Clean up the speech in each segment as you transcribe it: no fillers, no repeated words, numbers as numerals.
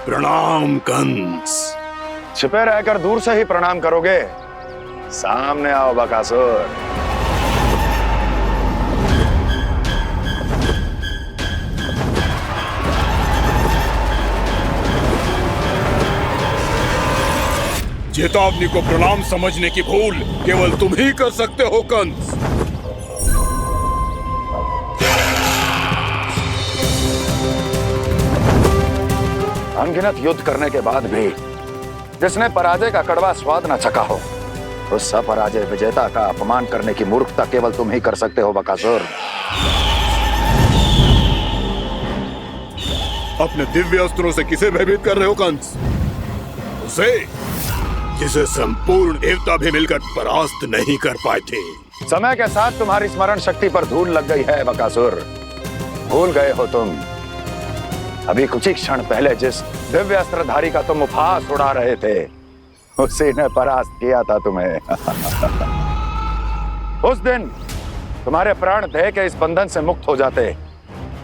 प्रणाम कंस। छिपे रहकर दूर से ही प्रणाम करोगे? सामने आओ बकासुर। चेतावनी को प्रणाम समझने की भूल केवल तुम ही कर सकते हो कंस। अनगिनत युद्ध करने के बाद भी जिसने पराजय का कड़वा स्वाद न चखा हो, उस अपराजय विजेता का अपमान करने की मूर्खता केवल तुम ही कर सकते हो बकासुर। अपने दिव्य अस्त्रों से किसे भयभीत कर रहे हो कंस? उसे जिसे संपूर्ण देवता भी मिलकर परास्त नहीं कर पाए थे। समय के साथ तुम्हारी स्मरण शक्ति पर धूल लग गई है बकासुर। भूल गए हो तुम अभी कुछ ही क्षण पहले जिस दिव्य अस्त्रधारी का तुम उपहास उड़ा रहे थे, उसी ने परास्त किया था तुम्हें। उस दिन तुम्हारे प्राण देह के इस बंधन से मुक्त हो जाते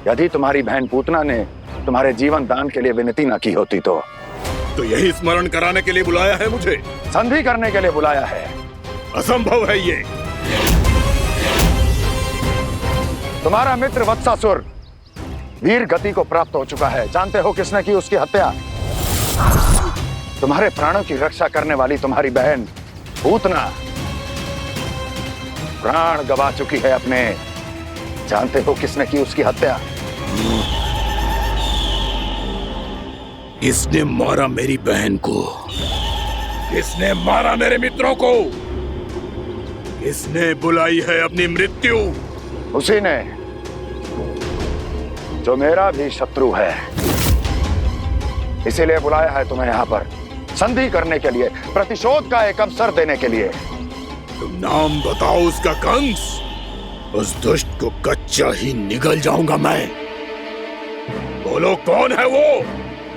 यदि तुम्हारी बहन पूतना ने तुम्हारे जीवन दान के लिए विनती न की होती तो यही स्मरण कराने के लिए बुलाया है मुझे? संधि करने के लिए बुलाया है। असंभव है ये। तुम्हारा मित्र वत्सासुर वीर गति को प्राप्त हो चुका है। जानते हो किसने की उसकी हत्या? तुम्हारे प्राणों की रक्षा करने वाली तुम्हारी बहन पूतना प्राण गवा चुकी है अपने। जानते हो किसने की उसकी हत्या? किसने मारा मेरी बहन को? किसने मारा मेरे मित्रों को? किसने बुलाई है अपनी मृत्यु? उसी ने जो मेरा भी शत्रु है। इसीलिए बुलाया है तुम्हें यहाँ पर संधि करने के लिए, प्रतिशोध का एक अवसर देने के लिए। तुम नाम बताओ उसका कंस। उस दुष्ट को कच्चा ही निगल जाऊंगा मैं। बोलो कौन है वो?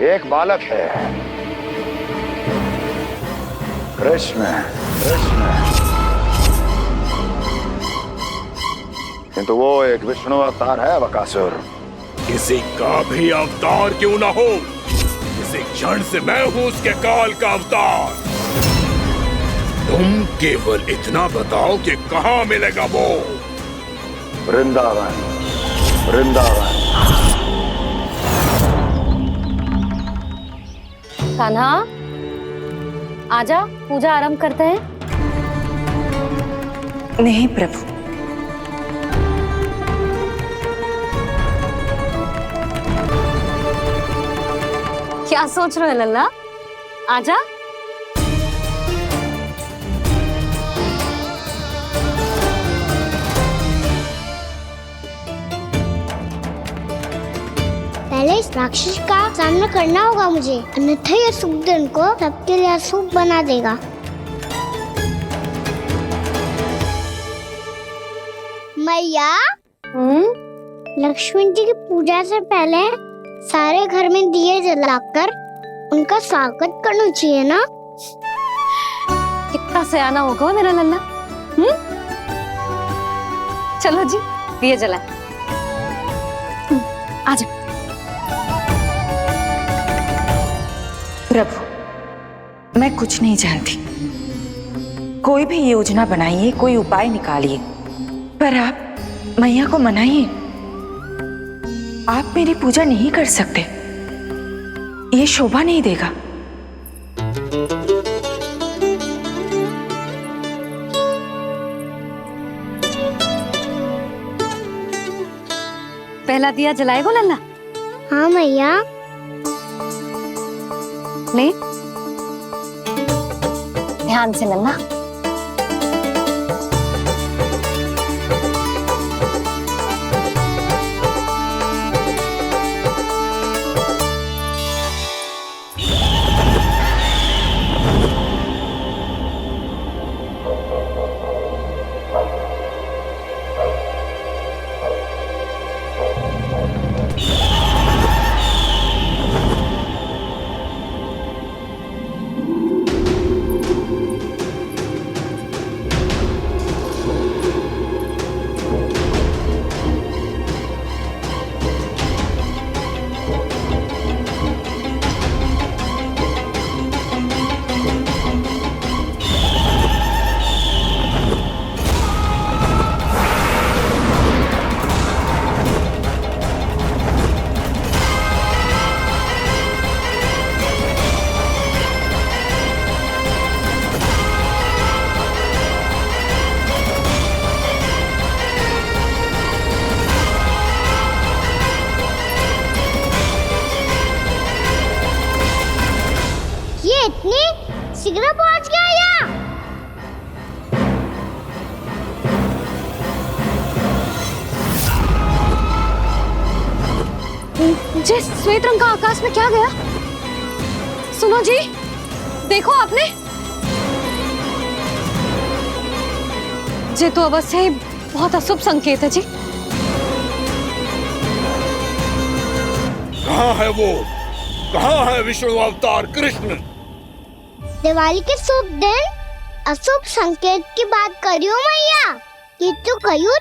एक बालक है, कृष्ण। किंतु वो एक विष्णु अवतार है बकासुर। किसी का भी अवतार क्यों ना हो, किसी क्षण से मैं हूं उसके काल का अवतार। तुम केवल इतना बताओ कि कहां मिलेगा वो? वृंदावन। कान्हा, आजा, पूजा आरंभ करते हैं। नहीं प्रभु, क्या सोच रहे हो लल्ला? आजा। पहले इस राक्षस का सामना करना होगा मुझे, अन्यथा यह शुभ दिन को सबके लिए अशुभ बना देगा। मैया, लक्ष्मी जी की पूजा से पहले सारे घर में दिए जलाकर उनका स्वागत करना चाहिए ना? कितना सयाना होगा मेरा लल्ला। चलो जी, दिए जलाए। आजा। प्रभु, मैं कुछ नहीं जानती। कोई भी योजना बनाइए, कोई उपाय निकालिए, पर आप मैया को मनाइए। आप मेरी पूजा नहीं कर सकते, ये शोभा नहीं देगा। पहला दिया जलाएगो लल्ला? हाँ मैया। ले, ध्यान से लल्ला। ये इतनी शीघ्र पहुंच गया यहाँ? जी, श्वेत रंग का आकाश में क्या गया? सुनो जी, देखो आपने। ये तो अवश्य ही बहुत अशुभ संकेत है जी। कहाँ है वो? कहाँ है विष्णु अवतार कृष्ण? दिवाली के शुभ दिन अशुभ संकेत की बात करियो मैया। ये तो कयूर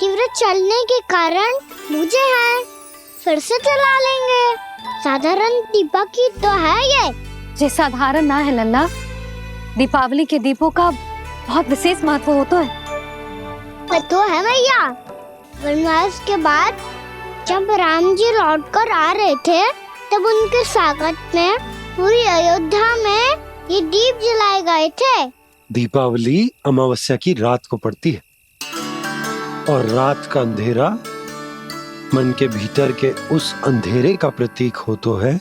तीव्र चलने के कारण मुझे है, फिर से चला लेंगे। साधारण दीपक ही तो है ये साधारण ना है लल्ला। दीपावली के दीपों का बहुत विशेष महत्व होता है। तो है मैया। वनवास के बाद जब राम जी लौटकर आ रहे थे तब उनके स्वागत में पूरी अयोध्या में ये दीप जलाए गए थे। दीपावली अमावस्या की रात को पड़ती है और रात का अंधेरा मन के भीतर के उस अंधेरे का प्रतीक होता है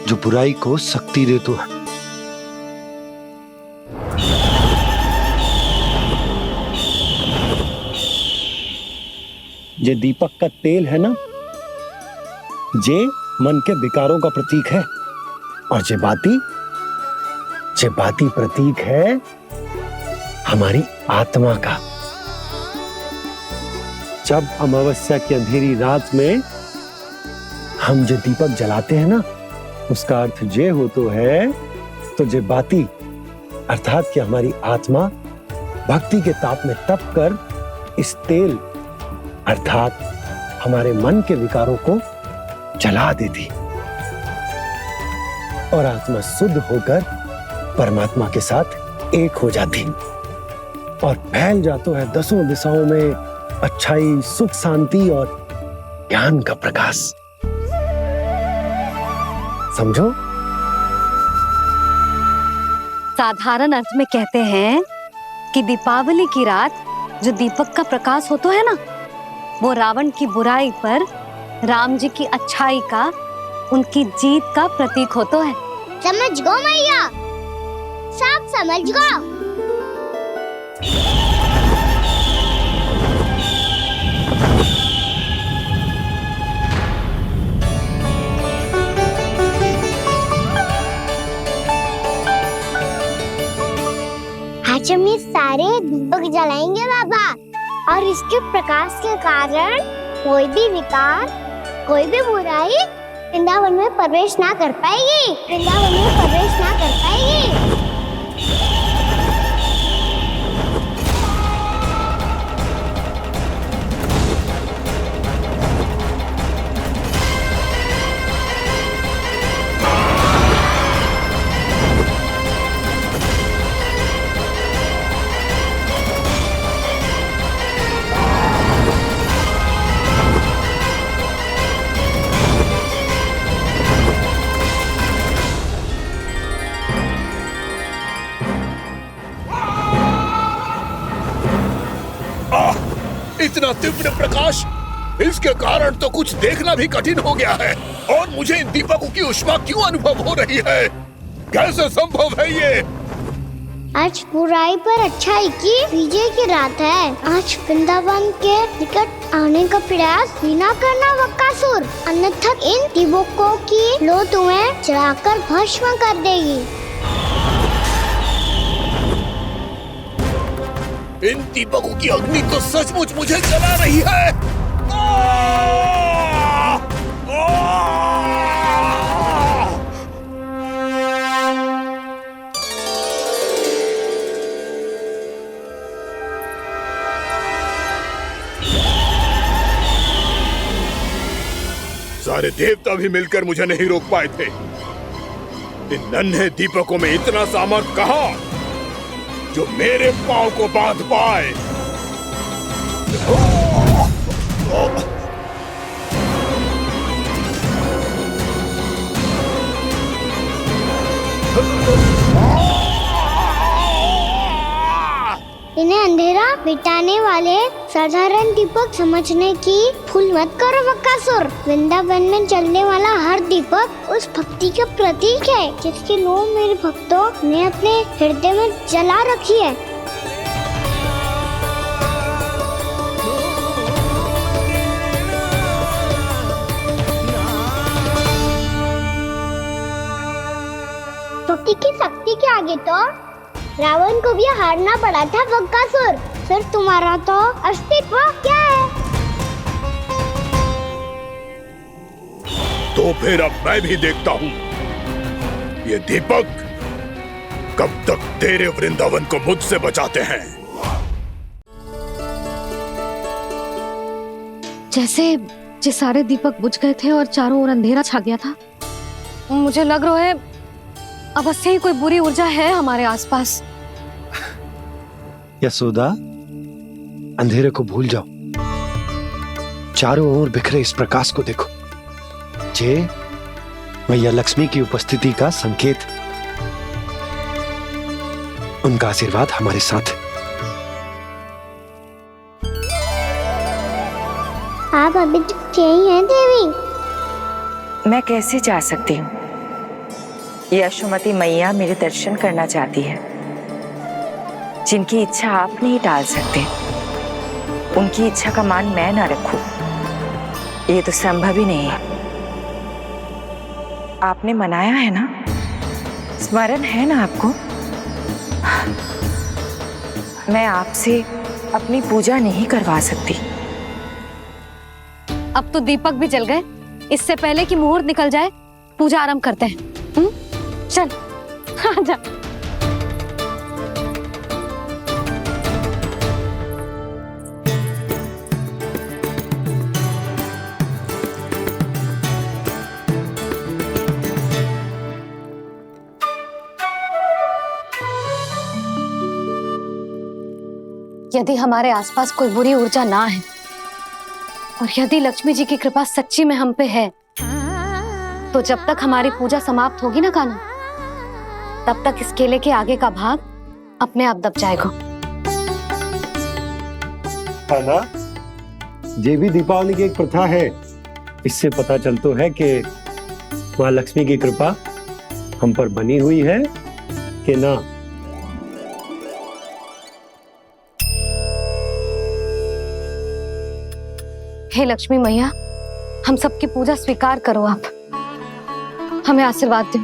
जो बुराई को शक्ति देता है। ये दीपक का तेल है ना, जे मन के विकारों का प्रतीक है। और जे बाती प्रतीक है हमारी आत्मा का। जब अमावस्या की अंधेरी रात में हम जो दीपक जलाते हैं ना, उसका अर्थ ये हो तो है, तो जे बाती अर्थात कि हमारी आत्मा भक्ति के ताप में तप कर इस तेल अर्थात हमारे मन के विकारों को जला देती और आत्मा शुद्ध होकर परमात्मा के साथ एक हो जाती और फैल जाता है दसों दिशाओं में अच्छाई, सुख, शांति और ज्ञान का प्रकाश। समझो? साधारण अर्थ में कहते हैं कि दीपावली की रात जो दीपक का प्रकाश होता है ना, वो रावण की बुराई पर राम जी की अच्छाई का, उनकी जीत का प्रतीक होता है। समझ गो मैया, सब समझ गो। आज हम ये सारे दीपक जलाएंगे बाबा, और इसके प्रकाश के कारण कोई भी विकार, कोई भी बुराई वृंदावन में प्रवेश ना कर पाएगी, वृंदावन में प्रवेश ना कर पाएगी। इतना तीव्र प्रकाश, इसके कारण तो कुछ देखना भी कठिन हो गया है। और मुझे इन दीपकों की उष्मा क्यों अनुभव हो रही है? कैसे संभव है ये? आज बुराई पर अच्छाई की विजय की रात है। आज वृंदावन के निकट आने का प्रयास भी ना करना बकासुर, अन्यथा इन दीपकों की लो तुम्हें जलाकर भस्म कर देगी। इन दीपकों की अग्नि तो सचमुच मुझे जला रही है। सारे देवता भी मिलकर मुझे नहीं रोक पाए थे। इन नन्हे दीपकों में इतना सामर्थ्य कहां जो मेरे पांव को बांध पाए। इन्हें अंधेरा मिटाने वाले साधारण दीपक समझने की भूल मत करो बकासुर। वृंदावन में जलने वाला हर दीपक दीपक उस भक्ति का प्रतीक है जिसकी लो मेरे भक्तों ने अपने हृदय में जला रखी है। भक्ति की शक्ति के आगे तो रावण को भी हारना पड़ा था बकासुर। फिर तुम्हारा तो अस्तित्व क्या है? तो फिर अब मैं भी देखता हूँ ये दीपक कब तक तेरे वृंदावन को मुझसे बचाते हैं। जैसे सारे दीपक बुझ गए थे और चारों ओर अंधेरा छा गया था, मुझे लग रहा है अवश्य ही कोई बुरी ऊर्जा है हमारे आसपास। यशोदा, अंधेरे को भूल जाओ, चारों ओर बिखरे इस प्रकाश को देखो। ये मैया लक्ष्मी की उपस्थिति का संकेत, उनका आशीर्वाद हमारे साथ है। आप अभी तक यही हैं देवी? मैं कैसे जा सकती हूँ? यशोमती मैया मेरे दर्शन करना चाहती है। जिनकी इच्छा आप नहीं टाल सकते, उनकी इच्छा का मान मैं ना रखूं, ये तो संभव ही नहीं है। आपने मनाया है ना, स्मरण है ना आपको? मैं आपसे अपनी पूजा नहीं करवा सकती। अब तो दीपक भी जल गए, इससे पहले कि मुहूर्त निकल जाए पूजा आरंभ करते हैं। चल आजा। यदि हमारे आसपास कोई बुरी ऊर्जा ना है और यदि लक्ष्मी जी की कृपा सच्ची में हम पे है, तो जब तक हमारी पूजा समाप्त होगी ना कान्हा, तब तक इस केले के आगे का भाग अपने आप दब जाएगा। कान्हा, ये भी दीपावली की एक प्रथा है। इससे पता चलता है कि माँ लक्ष्मी की कृपा हम पर बनी हुई है कि ना। हे लक्ष्मी मैया, हम सबकी पूजा स्वीकार करो, आप हमें आशीर्वाद दो।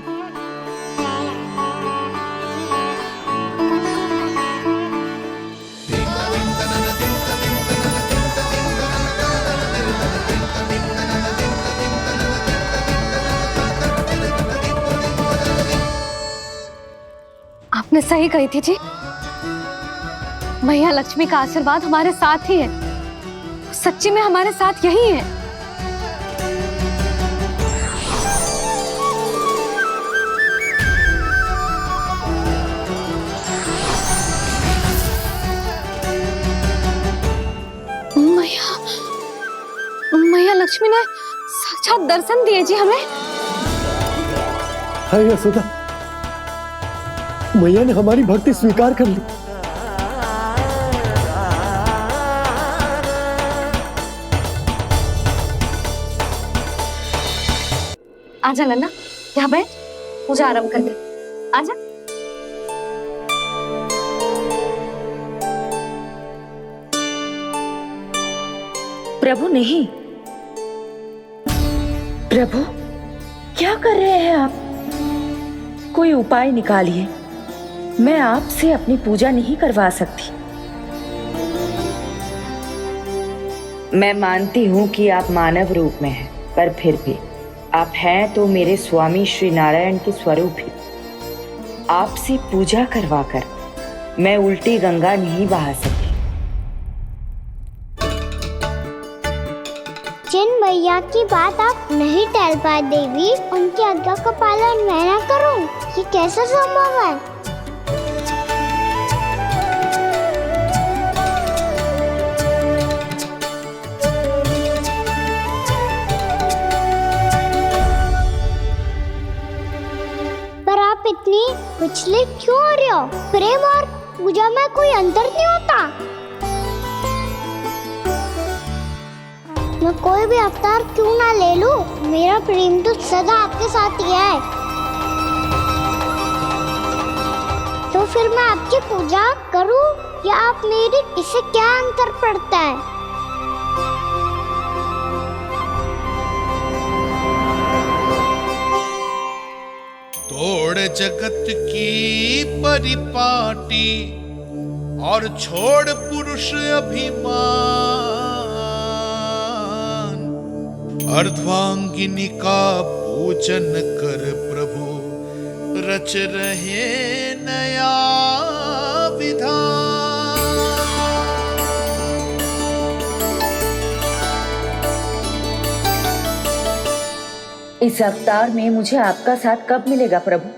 आपने सही कही थी जी, मैया लक्ष्मी का आशीर्वाद हमारे साथ ही है, सच्ची में हमारे साथ यही है। मैया लक्ष्मी ने साक्षात दर्शन दिए जी हमें। हाय यशोदा, मैया ने हमारी भक्ति स्वीकार कर ली। आजा नन्ना, यहाँ बैठ, पूजा आरंभ कर दे। आजा। प्रभु नहीं, प्रभु क्या कर रहे हैं आप? कोई उपाय निकालिए, मैं आपसे अपनी पूजा नहीं करवा सकती। मैं मानती हूँ कि आप मानव रूप में हैं, पर फिर भी आप हैं तो मेरे स्वामी श्री नारायण के स्वरूप ही। आपसे पूजा करवाकर मैं उल्टी गंगा नहीं बहा सकती। जिन मैया की बात आप नहीं टाल पाए देवी, उनकी आज्ञा का पालन मैं ना करूं, ये कैसा संभव है? पर आप इतनी विचलित क्यों हो रहे हो? प्रेम और पूजा में कोई अंतर नहीं होता। मैं कोई भी अवतार क्यों ना ले लूं, मेरा प्रेम तो सदा आपके साथ ही है। तो फिर मैं आपकी पूजा करूं या आप मेरी, इससे क्या अंतर पड़ता है? तोड़ जगत की परिपाटी और छोड़ पुरुष अभिमान, अर्धांगिनी का पूजन कर प्रभु रच रहे नया विधान। इस अवतार में मुझे आपका साथ कब मिलेगा प्रभु?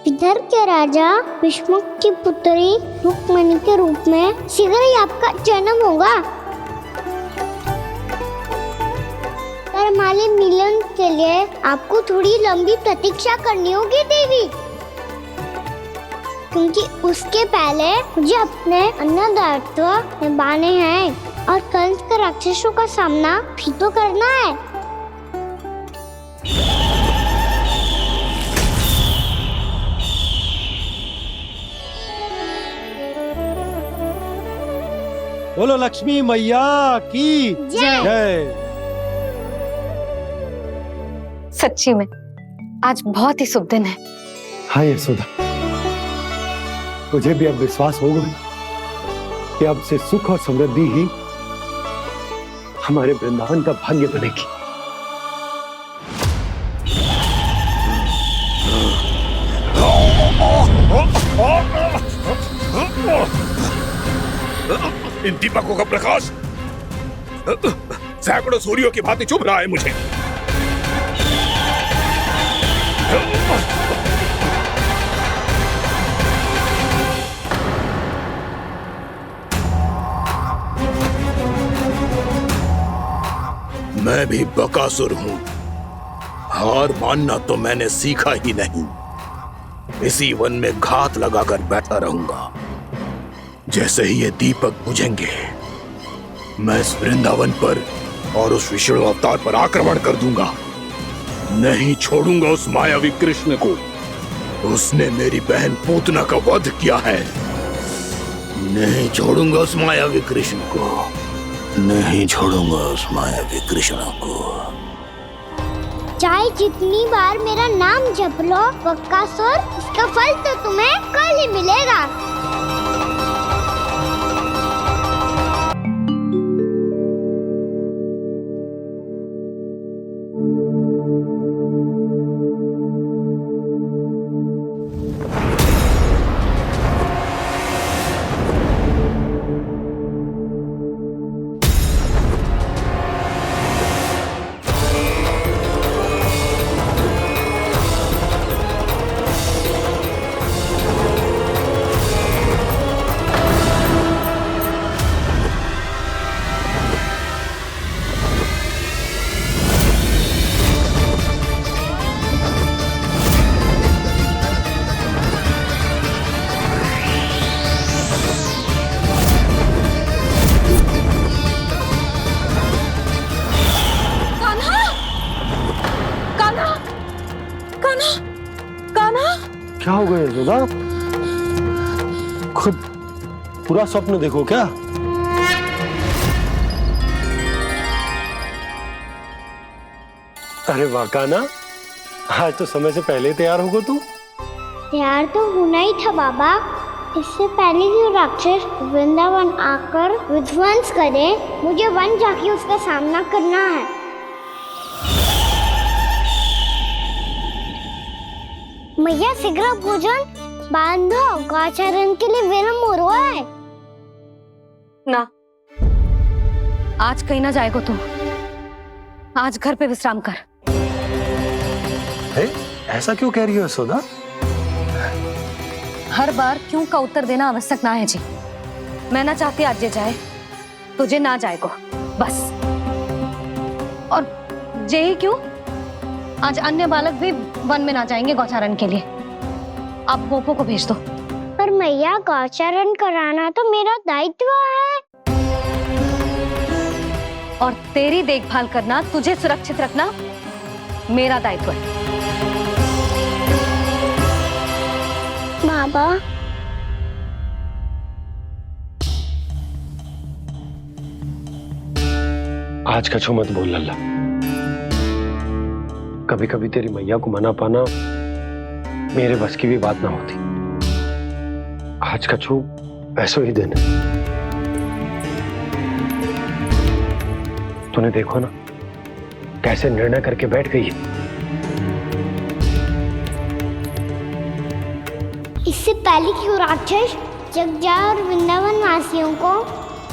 विदर्भ के राजा विष्णुक की पुत्री रुक्मणी के रूप में शीघ्र ही आपका जन्म होगा। पर हमारे मिलन के लिए आपको थोड़ी लंबी प्रतीक्षा करनी होगी देवी, क्योंकि उसके पहले मुझे अपने अन्य दायित्व निभाने हैं और कंस के राक्षसों का सामना भी तो करना है। बोलो लक्ष्मी मैया की जय। सच्ची में आज बहुत ही शुभ दिन है। हाँ यशोदा, मुझे भी अब विश्वास हो गया कि अब से सुख और समृद्धि ही हमारे वृंदावन का भाग्य बनेगी। इन दीपकों का प्रकाश सैकड़ों सूर्यों की भांति चुभ रहा है मुझे। मैं भी बकासुर हूं, हार मानना तो मैंने सीखा ही नहीं। इसी वन में घात लगाकर बैठा रहूंगा। जैसे ही ये दीपक बुझेंगे, मैं इस वृंदावन पर और उस विष्णु अवतार पर आक्रमण कर दूंगा। नहीं छोड़ूंगा उस मायावी कृष्ण को। उसने मेरी बहन पूतना का वध किया है। नहीं छोड़ूंगा उस मायावी कृष्ण को। नहीं छोड़ूंगा उस मायावी कृष्ण को। चाहे जितनी बार मेरा नाम जप लो बकासुर, इसका फल तो तुम्हें कल ही मिलेगा। क्या हो गया यशोदा? खुद पूरा स्वप्न देखो क्या? अरे वाह कान्हा, आज तो समय से पहले ही तैयार होगा तू। तैयार तो होना ही था बाबा। इससे पहले कि राक्षस वृंदावन आकर विध्वंस करे, मुझे वन जाके उसका सामना करना है। मैया शीघ्र भोजन बांधो, गौचरण के लिए विलंब हो रहा है। ना, आज कहीं ना जाएगा तू। आज घर पे विश्राम कर। ऐसा क्यों कह रही हो यशोदा? हर बार क्यों का उत्तर देना आवश्यक ना है जी। मैं ना चाहती आज ये जाए, तुझे ना जाएगा बस। और जे ही क्यों, आज अन्य बालक भी वन में ना जाएंगे गौचारण के लिए। अब पोपो को भेज दो। पर मैया गौचरण कराना तो मेरा दायित्व है। और तेरी देखभाल करना, तुझे सुरक्षित रखना मेरा दायित्व है। बाबा, आज कछु मत बोल लल्ला। कभी कभी तेरी मैया को मना पाना मेरे बस की भी बात ना होती। आज कछु ऐसो ही दिन है। तूने देखो ना कैसे निर्णय करके बैठ गई है। इससे पहले कि वो राक्षस जगजा और वृंदावन वासियों को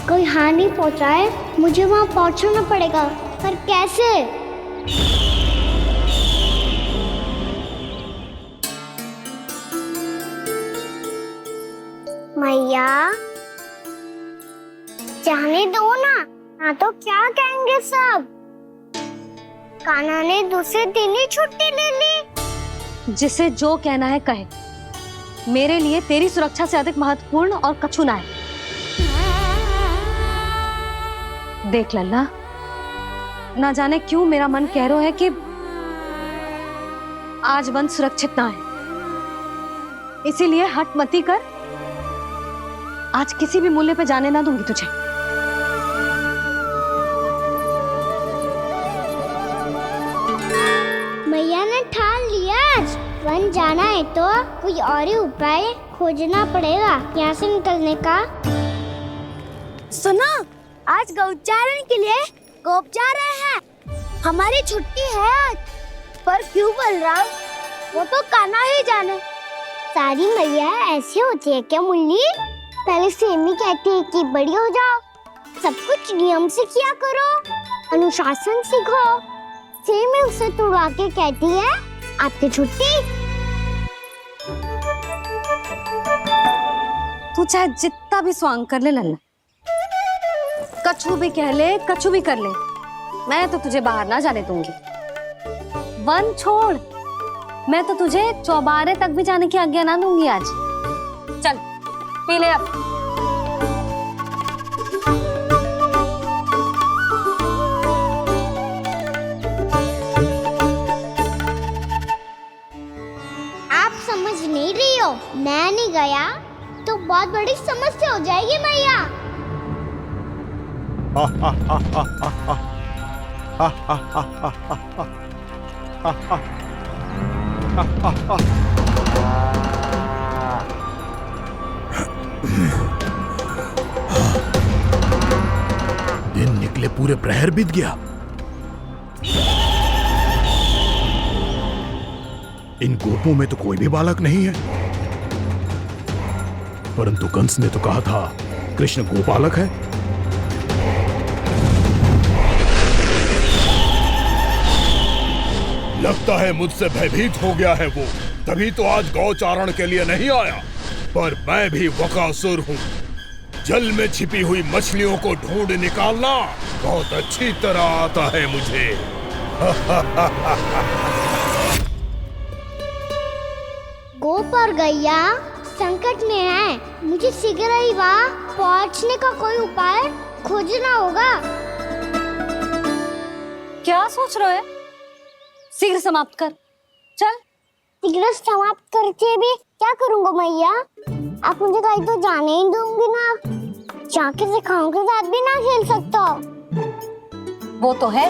कोई हानि पहुंचाए, मुझे वहां पहुंचना पड़ेगा। पर कैसे? मैया, जाने दो ना, हाँ तो क्या कहेंगे सब? कान्हा ने दूसरे दिन ही छुट्टी ले ली। जिसे जो कहना है कहे, मेरे लिए तेरी सुरक्षा से अधिक महत्वपूर्ण और कछु ना है। देख लल्ला, ना जाने क्यों मेरा मन कह रहा है कि आज वन सुरक्षित ना है, इसीलिए हट मती कर। आज किसी भी मूल्य पे जाने ना दूंगी तुझे। मैया ने ठान लिया, आज वन जाना है तो कोई और ही उपाय खोजना पड़ेगा यहाँ से निकलने का। सुनो, आज गौचारण के लिए गोप जा रहे हैं। हमारी छुट्टी है आज। पर क्यों बलराम? वो तो कान्हा ही जाने। सारी मैया ऐसी होती है क्या मुन्नी? पहले सेमी कहती है कि बड़ी हो जाओ, सब कुछ नियम से किया करो, अनुशासन सीखो। सेमी उसे तुड़वा के कहती है आपकी छुट्टी। तू चाहे जितना भी स्वांग कर ले लल्ला, कछु भी कह ले, कछु भी कर ले, मैं तो तुझे बाहर ना जाने दूंगी। वन छोड़, मैं तो तुझे चौबारे तक भी जाने की आज्ञा ना दूंगी आज। चल पी ले अब। आप समझ नहीं रही हो, मैं नहीं गया तो बहुत बड़ी समस्या हो जाएगी मैया। दिन निकले पूरे प्रहर बीत गया। इन गोपों में तो कोई भी बालक नहीं है, परंतु कंस ने तो कहा था कृष्ण गोपालक है। लगता है मुझसे भयभीत हो गया है वो, तभी तो आज गौचारण के लिए नहीं आया। पर मैं भी बकासुर हूँ, जल में छिपी हुई मछलियों को ढूंढ निकालना बहुत अच्छी तरह आता है मुझे। गोप और गैया संकट में है, मुझे शीघ्र ही वहाँ पहुँचने का कोई उपाय खोजना होगा। क्या सोच रहे हो? शीघ्र समाप्त कर, चल। शीघ्र समाप्त करके भी क्या करूँगा मैया? आप मुझे कहीं तो जाने ही दूंगी ना, जाके सिखाओं के साथ भी ना खेल सकता। वो तो है,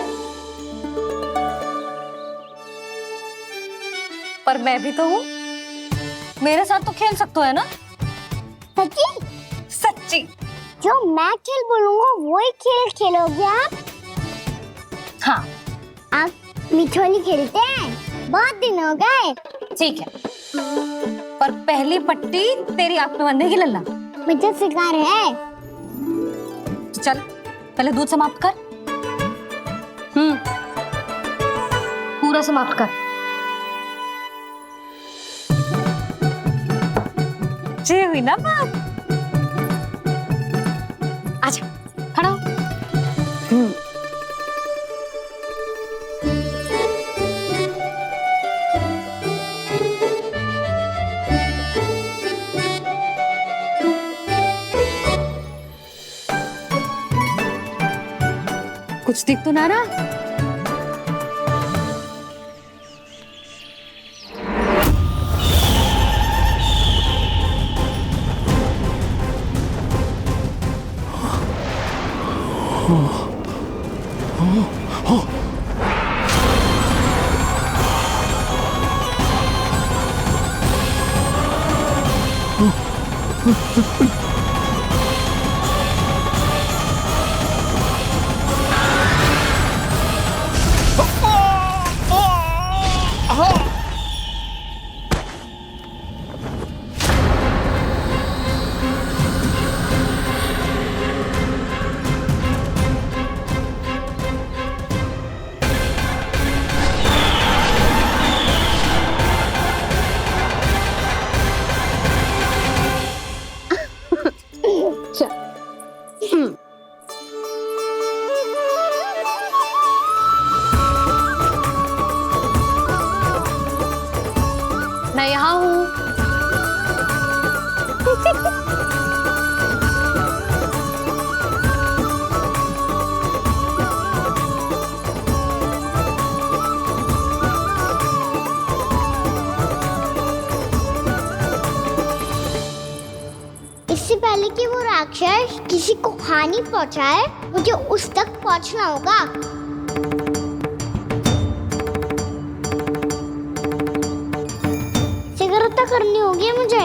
पर मैं भी तो हूँ, मेरे साथ तो खेल सकते हो है ना? सच्ची? सच्ची। जो मैं खेल बोलूँगा वही खेल खेलोगे आप? हाँ। आप मिठोली खेलते हैं? बहुत दिन हो गए। ठीक है, पर पहली पट्टी तेरी आंख में बंधेगी लल्ला। मुझे शिकार है। चल पहले दूध समाप्त कर। पूरा समाप्त कर। ये हुई ना बात। आजा, खड़ा हो। कुछ दिख तो ना रहा। मैं यहाँ हूँ। इससे पहले कि वो राक्षस किसी को हानि पहुंचाए, मुझे उस तक पहुंचना होगा। सिगरता करनी होगी मुझे।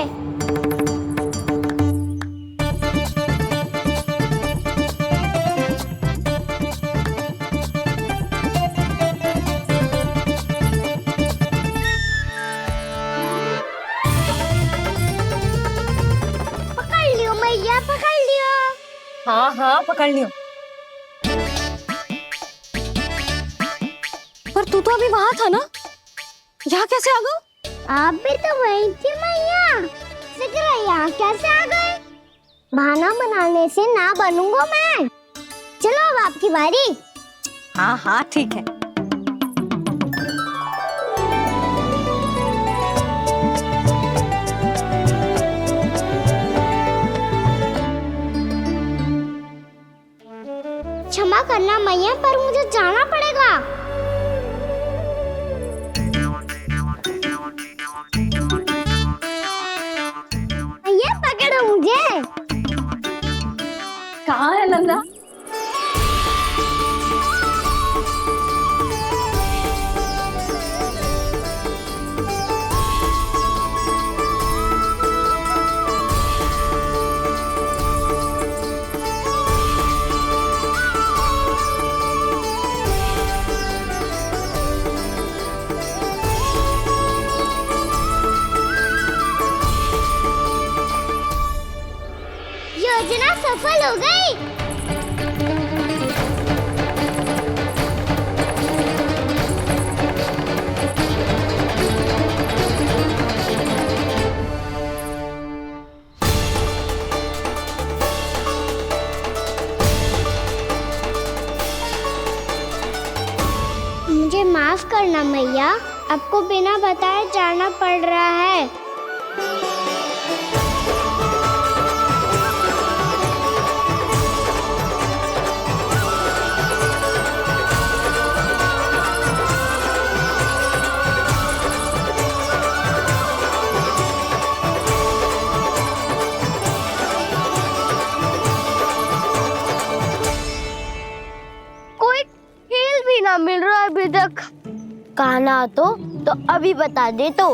पकड़ लियो मैया, पकड़ लियो। हाँ हाँ पकड़ लियो। पर तू तो अभी वहां था ना, यहाँ कैसे आ गया? आप भी तो वही थी मैया। सिगरा यहाँ कैसे आ गए? बहाना बनाने से ना बनूंगा मैं। चलो अब आपकी बारी। हाँ हाँ ठीक है। क्षमा करना मैया, पर मुझे जाना पड़ेगा। मैया पकड़ो मुझे। कहाँ है नंदा? योजना सफल हो गई। मुझे माफ करना मैया, आपको बिना बताए जाना पड़ रहा है। कोई खेल भी ना मिल रहा अभी तक। कहना तो अभी बता दे तो।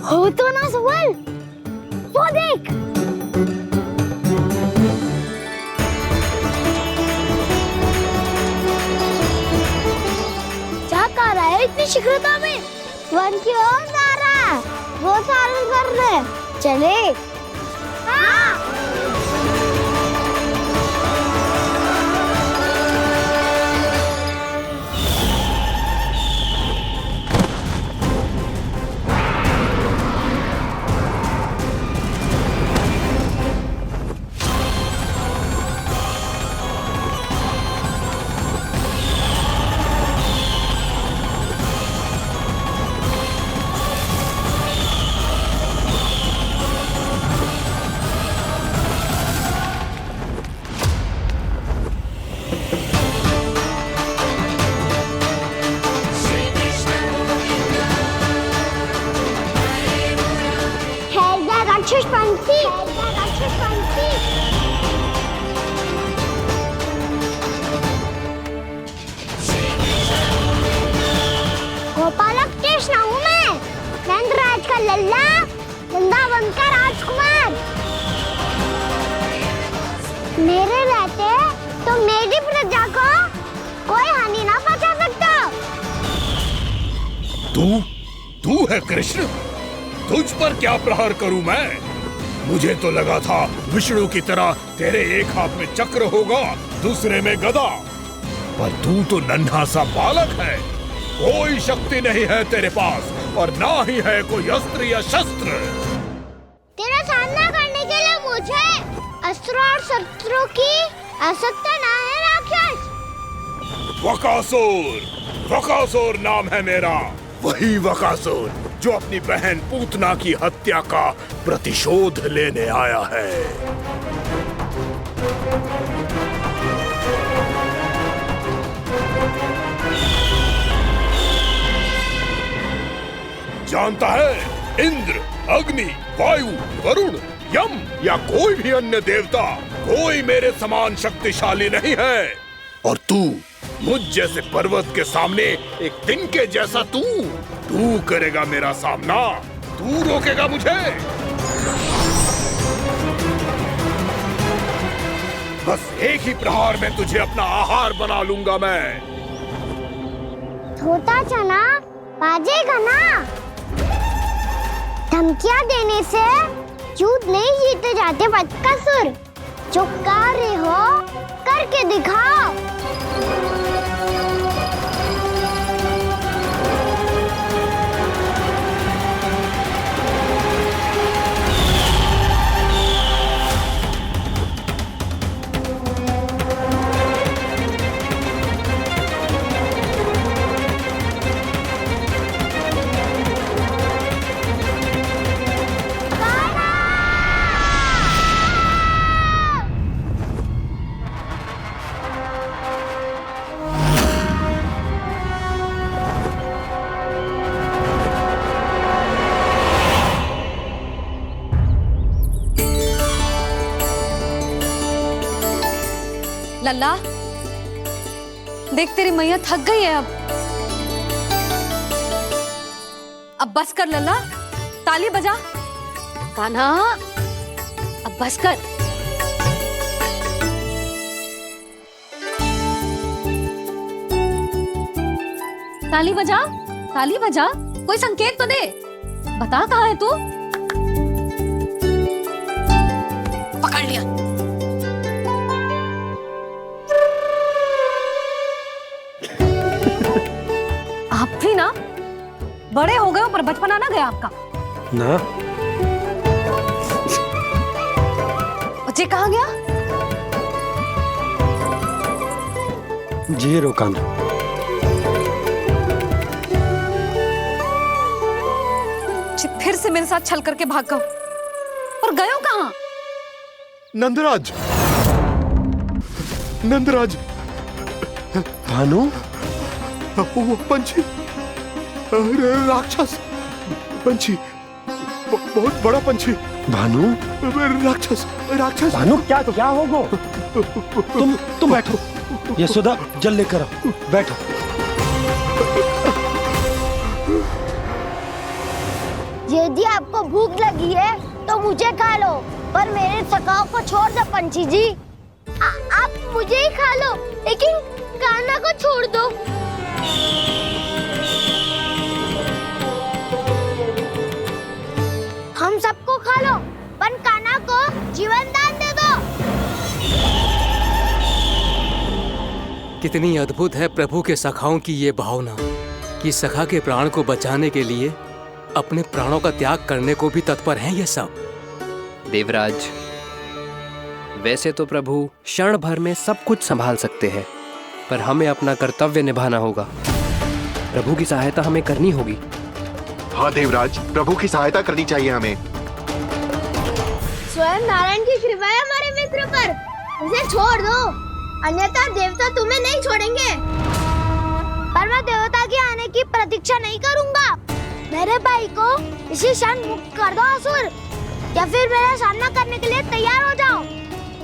हो तो ना सवाल, वो देख। क्या कर रहा है इतनी शीघ्रता में? वन की ओर जा रहा है, वो चालू कर रहे। चले। हाँ। तू है कृष्ण? तुझ पर क्या प्रहार करूं मैं? मुझे तो लगा था विष्णु की तरह तेरे एक हाथ में चक्र होगा, दूसरे में गदा, पर तू तो नन्हा सा बालक है। कोई शक्ति नहीं है तेरे पास और ना ही है कोई अस्त्र या शस्त्र। तेरा सामना करने के लिए मुझे अस्त्र और शस्त्रों की आवश्यकता ना है राक्षस। वकासुर नाम है मेरा, वही वकासुर जो अपनी बहन पूतना की हत्या का प्रतिशोध लेने आया है। जानता है, इंद्र, अग्नि, वायु, वरुण, यम या कोई भी अन्य देवता कोई मेरे समान शक्तिशाली नहीं है। और तू मुझ जैसे पर्वत के सामने एक तिनके जैसा तू करेगा मेरा सामना? तू रोकेगा मुझे? बस एक ही प्रहार में तुझे अपना आहार बना लूंगा मैं। छोटा चना बाजेगा ना। धमकियां देने से युद्ध नहीं जीते जाते बकासुर। जो कार्य हो करके दिखाओ। लल्ला, देख तेरी मैया थक गई है अब बस कर लल्ला, ताली बजा। कान्हा, अब बस कर। ताली बजा, ताली बजा, कोई संकेत तो दे। बता कहाँ है तू? पकड़ लिया। आप भी ना बड़े हो गए हो पर बचपना ना गया आपका ना। बच्चे कहाँ गया? जी रोकान। फिर से मेरे साथ छल करके भाग गए और गए हो कहाँ? नंदराज, नंदराज। भानु, वो पंछी, राक्षस पंछी, बहुत बड़ा पंछी। भानु, राक्षस, राक्षस। भानु, क्या होगा? तुम बैठो, यशोदा जल लेकर आओ, बैठो। यदि आपको भूख लगी है तो मुझे खा लो, पर मेरे सखाओं को छोड़ दो पंछी जी। आप मुझे ही खा लो, लेकिन कान्हा को छोड़ दो। हम सबको खा लो, पर कान्हा को जीवन दान दे दो। कितनी अद्भुत है प्रभु के सखाओं की ये भावना कि सखा के प्राण को बचाने के लिए अपने प्राणों का त्याग करने को भी तत्पर हैं ये सब। देवराज, वैसे तो प्रभु क्षण भर में सब कुछ संभाल सकते हैं, पर हमें अपना कर्तव्य निभाना होगा। प्रभु की सहायता हमें करनी होगी। हाँ देवराज, प्रभु की सहायता करनी चाहिए हमें। स्वयं नारायण की कृपा है हमारे मित्र पर, उसे छोड़ दो, अन्यथा देवता तुम्हें नहीं छोड़ेंगे। पर मैं देवता के आने की प्रतीक्षा नहीं करूंगा। मेरे भाई को इसी क्षण मुक्त कर दो असुर, या फिर मेरा सामना करने के लिए तैयार हो जाओ।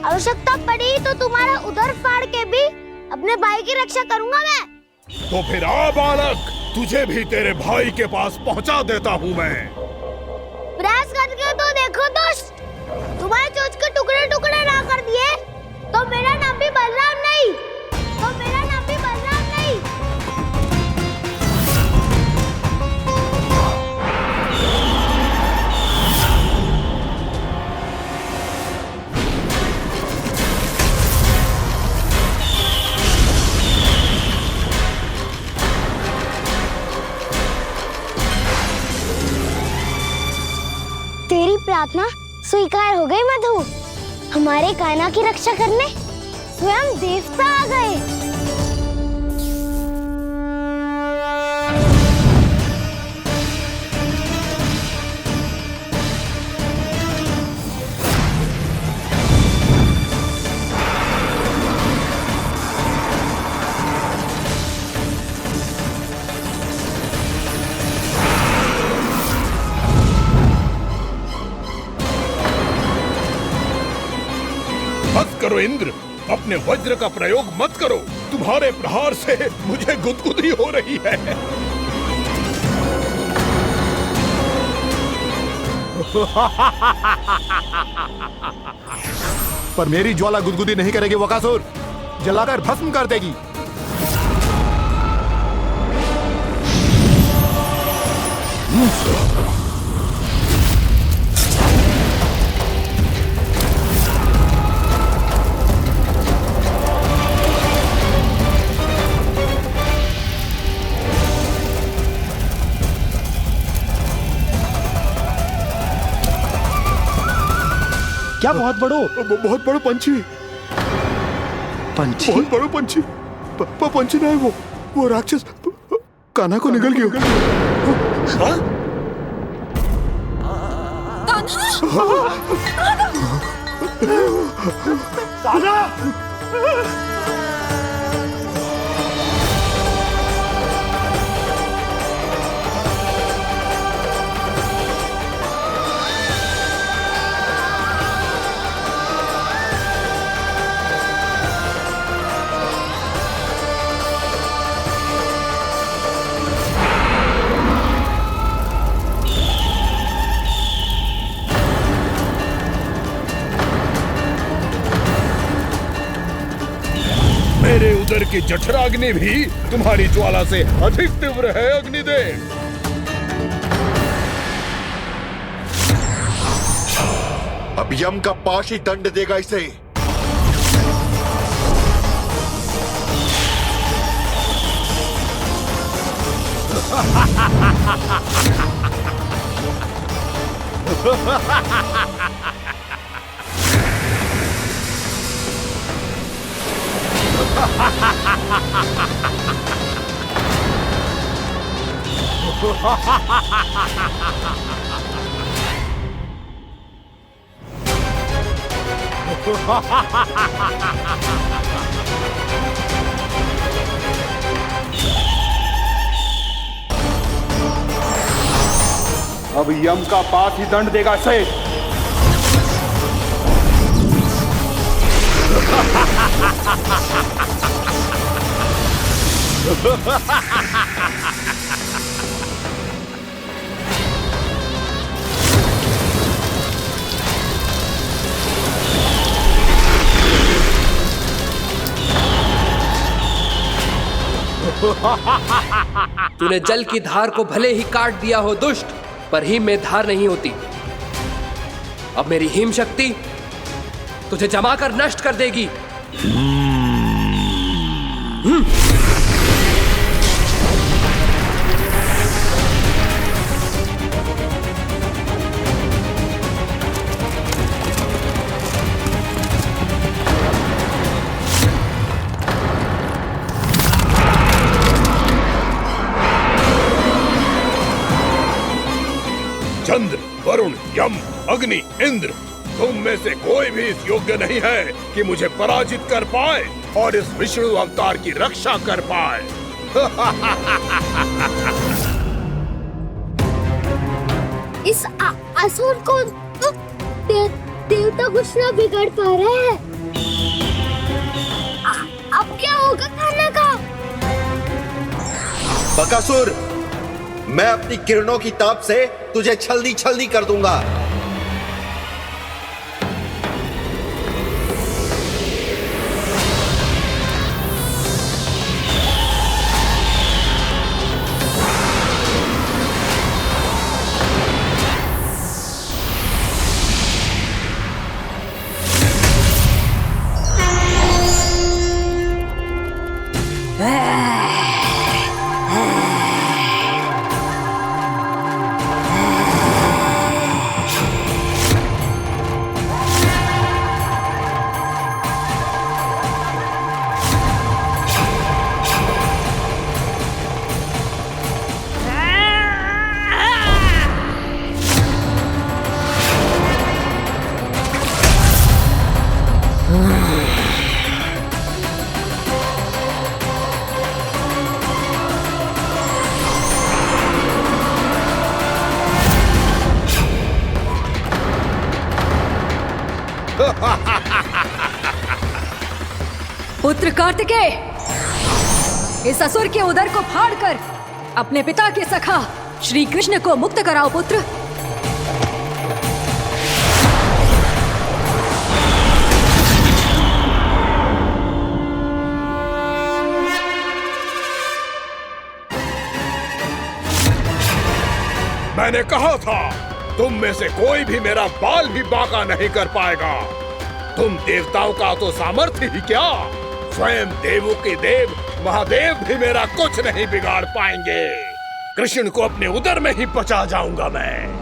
आवश्यकता पड़ी तो तुम्हारा उधर फाड़ के भी अपने भाई की रक्षा करूंगा मैं। तो फिर आ बालक, तुझे भी तेरे भाई के पास पहुंचा देता हूँ मैं। प्रयास करके तो देखो दोस्त, तुम्हारे चोंच के टुकड़े टुकड़े ना कर दिए तो मेरा नाम भी बलराम नहीं, तो मेरा नाम भी बलराम नहीं। प्रार्थना स्वीकार हो गई मधु। हमारे कान्हा की रक्षा करने स्वयं देवता आ गए। मत करो इंद्र, अपने वज्र का प्रयोग मत करो। तुम्हारे प्रहार से मुझे गुदगुदी हो रही है। पर मेरी ज्वाला गुदगुदी नहीं करेगी बकासुर, जलाकर भस्म कर देगी। क्या बहुत बहुत बड़ो पंछी। पंछी? बहुत बड़ो पंछी। पंछी नहीं, वो राक्षस कान्हा को निगल गया। हाँ? मेरे उदर की जठराग्नि भी तुम्हारी ज्वाला से अधिक तीव्र है अग्निदेव। अब यम का पाश ही दंड देगा इसे। अब यम का पाश ही दंड देगा इसे। तूने जल की धार को भले ही काट दिया हो दुष्ट, पर हिम में धार नहीं होती। अब मेरी हिम शक्ति तुझे जमाकर नष्ट कर देगी। चंद्र, वरुण, यम, अग्नि, इंद्र, तुम में से कोई भी इस योग्य नहीं है कि मुझे पराजित कर पाए और इस विष्णु अवतार की रक्षा कर पाए। इस असुर को देवता कुछ ना बिगाड़ पा रहे हैं। अब क्या होगा कान्हा का? बकासुर, मैं अपनी किरणों की ताप से तुझे छलनी छलनी कर दूंगा। कार्तिकेय, इस असुर के उदर को फाड़कर अपने पिता के सखा श्री कृष्ण को मुक्त कराओ पुत्र। मैंने कहा था तुम में से कोई भी मेरा बाल भी बांका नहीं कर पाएगा। तुम देवताओं का तो सामर्थ्य ही क्या, स्वयं देवों के देव महादेव भी मेरा कुछ नहीं बिगाड़ पाएंगे। कृष्ण को अपने उदर में ही पचा जाऊंगा मैं।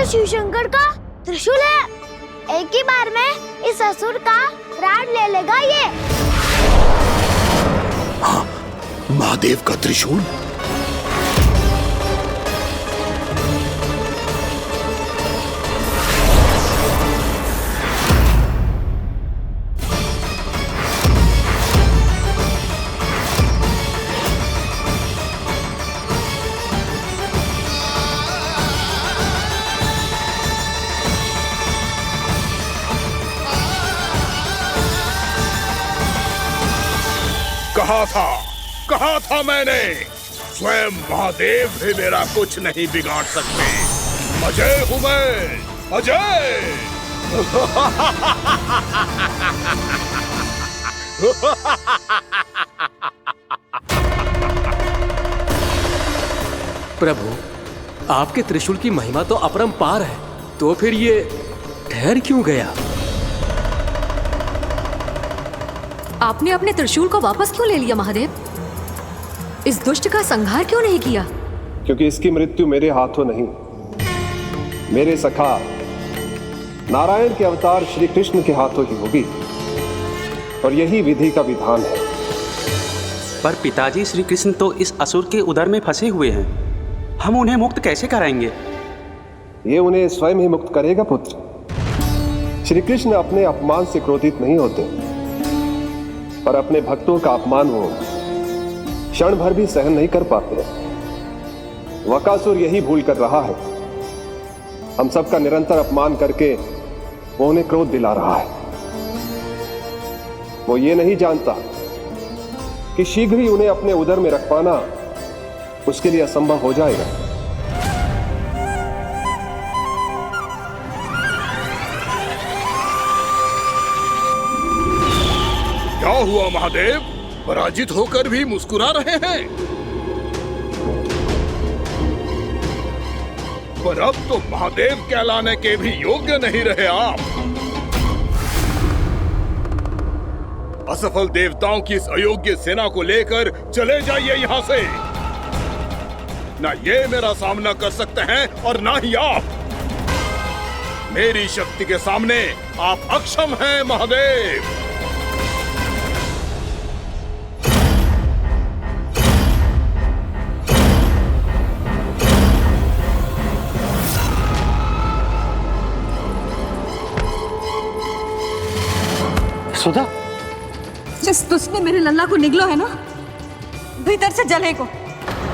शिव शंकर का त्रिशूल है। एक ही बार में इस असुर का प्राण ले लेगा ये। हाँ, महादेव का त्रिशूल। कहा था मैंने, स्वयं महादेव भी मेरा कुछ नहीं बिगाड़ सकते। अजय हूं मैं, अजय। प्रभु, आपके त्रिशूल की महिमा तो अपरंपार है, तो फिर ये ठहर क्यों गया? आपने अपने त्रिशूल को वापस क्यों ले लिया महादेव? इस दुष्ट का संहार क्यों नहीं किया? क्योंकि इसकी मृत्यु मेरे हाथों नहीं, मेरे सखा नारायण के अवतार श्री कृष्ण के हाथों ही होगी, और यही विधि का विधान है। पर पिताजी, श्री कृष्ण तो इस असुर के उदर में फंसे हुए हैं, हम उन्हें मुक्त कैसे कराएंगे? ये उन्हें स्वयं ही मुक्त करेगा पुत्र। श्री कृष्ण अपने अपमान से क्रोधित नहीं होते, पर अपने भक्तों का अपमान वो क्षण भर भी सहन नहीं कर पाते। वकासुर यही भूल कर रहा है, हम सबका निरंतर अपमान करके वो उन्हें क्रोध दिला रहा है। वो ये नहीं जानता कि शीघ्र ही उन्हें अपने उदर में रख पाना उसके लिए असंभव हो जाएगा। क्या हुआ महादेव, पराजित होकर भी मुस्कुरा रहे हैं? पर अब तो महादेव कहलाने के भी योग्य नहीं रहे आप। असफल देवताओं की इस अयोग्य सेना को लेकर चले जाइए यहाँ से। ना ये मेरा सामना कर सकते हैं और ना ही आप। मेरी शक्ति के सामने आप अक्षम हैं महादेव। सुधा, जिस दुष्ट ने मेरे लल्ला को निगलो है ना, भीतर से जलेगो,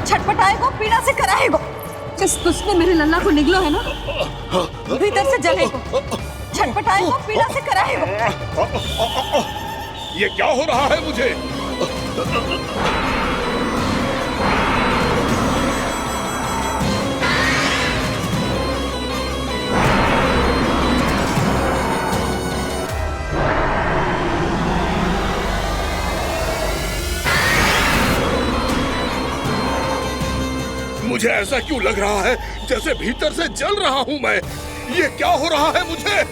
छटपटाएगो, पीड़ा से कराएगो। जिस दुष्ट ने मेरे लल्ला को निगलो है ना, भीतर से जलेगो, छटपटाएगो, पीड़ा से कराएगो। ये क्या हो रहा है मुझे? मुझे ऐसा क्यों लग रहा है जैसे भीतर से जल रहा हूं मैं। ये क्या हो रहा है मुझे?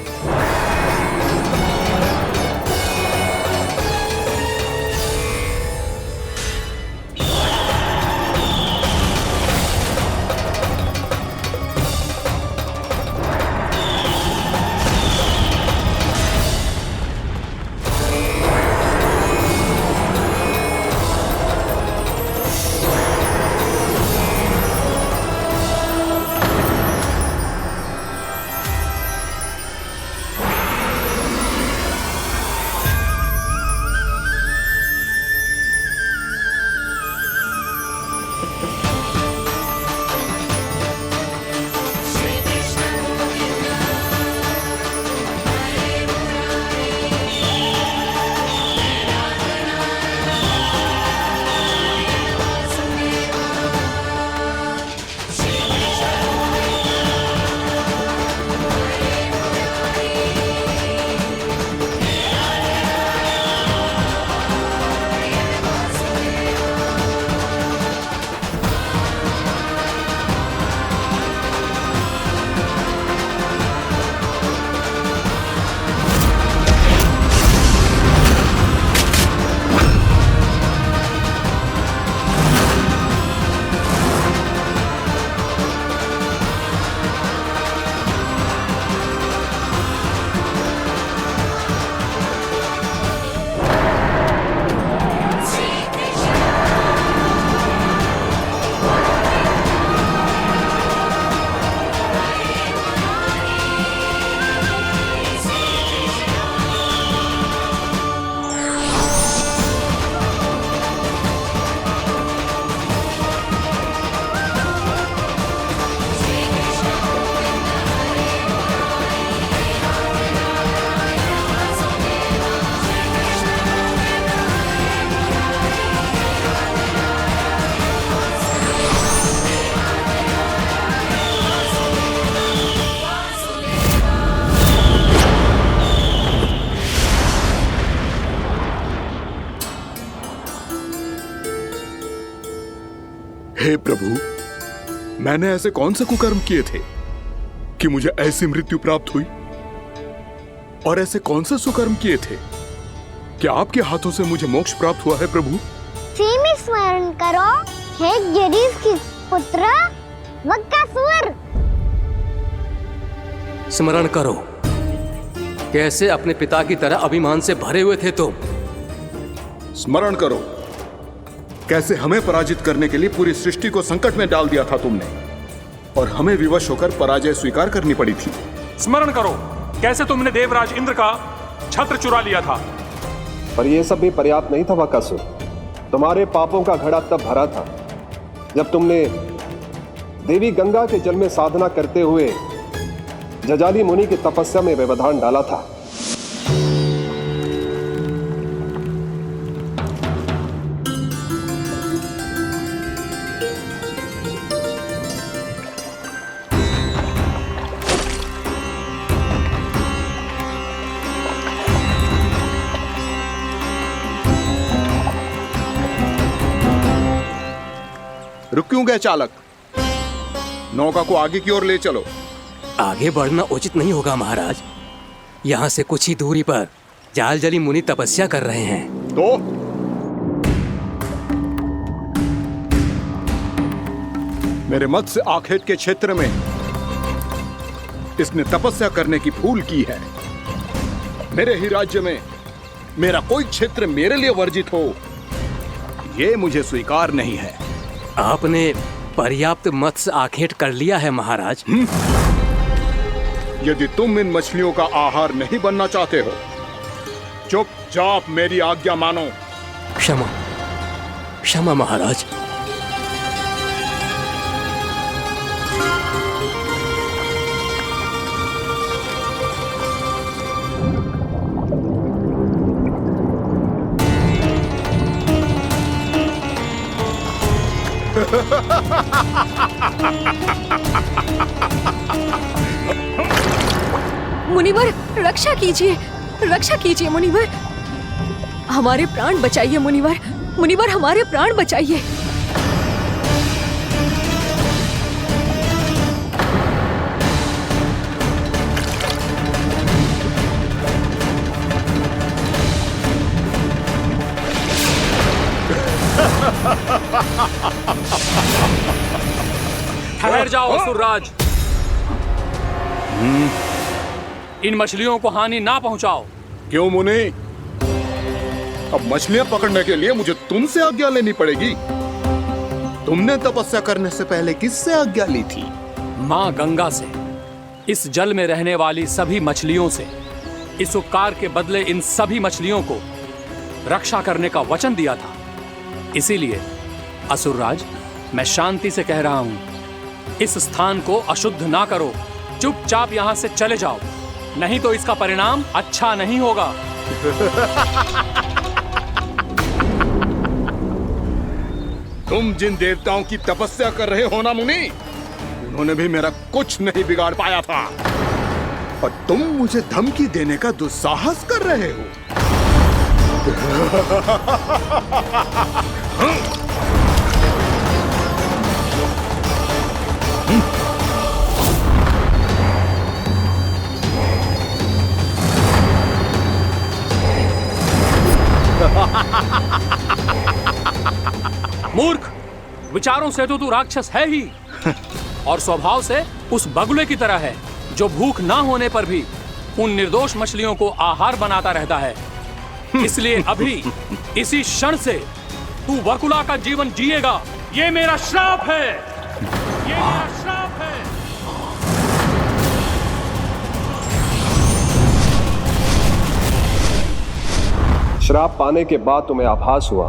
हे प्रभु, मैंने ऐसे कौन से कुकर्म किए थे कि मुझे ऐसी मृत्यु प्राप्त हुई? और ऐसे कौन से सुकर्म किए थे कि आपके हाथों से मुझे मोक्ष प्राप्त हुआ है प्रभु? में स्मरण करो, हे जरीफ की पुत्र बकासुर। स्मरण करो, कैसे अपने पिता की तरह अभिमान से भरे हुए थे तुम। स्मरण करो, कैसे हमें पराजित करने के लिए पूरी सृष्टि को संकट में डाल दिया था तुमने, और हमें विवश होकर पराजय स्वीकार करनी पड़ी थी। स्मरण करो, कैसे तुमने देवराज इंद्र का छत्र चुरा लिया था। पर यह सब भी पर्याप्त नहीं था बकासुर। तुम्हारे पापों का घड़ा तब भरा था जब तुमने देवी गंगा के जल में साधना करते हुए जजाली मुनि की तपस्या में व्यवधान डाला था। रुक क्यों गए चालक? नौका को आगे की ओर ले चलो। आगे बढ़ना उचित नहीं होगा महाराज। यहाँ से कुछ ही दूरी पर जालजली मुनि तपस्या कर रहे हैं। तो मेरे मत्स्य आखेट के क्षेत्र में इसने तपस्या करने की भूल की है। मेरे ही राज्य में मेरा कोई क्षेत्र मेरे लिए वर्जित हो, यह मुझे स्वीकार नहीं है। आपने पर्याप्त मत्स्य आखेट कर लिया है महाराज। यदि तुम इन मछलियों का आहार नहीं बनना चाहते हो, चुपचाप मेरी आज्ञा मानो। क्षमा, क्षमा महाराज। मुनिवर, रक्षा कीजिए, रक्षा कीजिए मुनिवर। हमारे प्राण बचाइए मुनिवर, मुनिवर हमारे प्राण बचाइए। ठहर जाओ असुरराज, इन मछलियों को हानि ना पहुंचाओ। क्यों मुनि? अब मछलियां पकड़ने के लिए मुझे तुमसे आज्ञा लेनी पड़ेगी। तुमने तपस्या करने से पहले किससे आज्ञा ली थी? माँ गंगा से, इस जल में रहने वाली सभी मछलियों से। इस उपकार के बदले इन सभी मछलियों को रक्षा करने का वचन दिया था। इसीलिए असुरराज, मैं शांति से कह रहा हूं, इस स्थान को अशुद्ध ना करो। चुपचाप यहां से चले जाओ, नहीं तो इसका परिणाम अच्छा नहीं होगा। तुम जिन देवताओं की तपस्या कर रहे हो ना मुनि, उन्होंने भी मेरा कुछ नहीं बिगाड़ पाया था, और तुम मुझे धमकी देने का दुस्साहस कर रहे हो। मूर्ख, विचारों से तो तू राक्षस है ही, और स्वभाव से उस बगुले की तरह है जो भूख ना होने पर भी उन निर्दोष मछलियों को आहार बनाता रहता है। इसलिए अभी इसी क्षण से तू वकुला का जीवन जिएगा। ये मेरा श्राप है, ये मेरा श्राप है। श्राप पाने के बाद तुम्हें आभास हुआ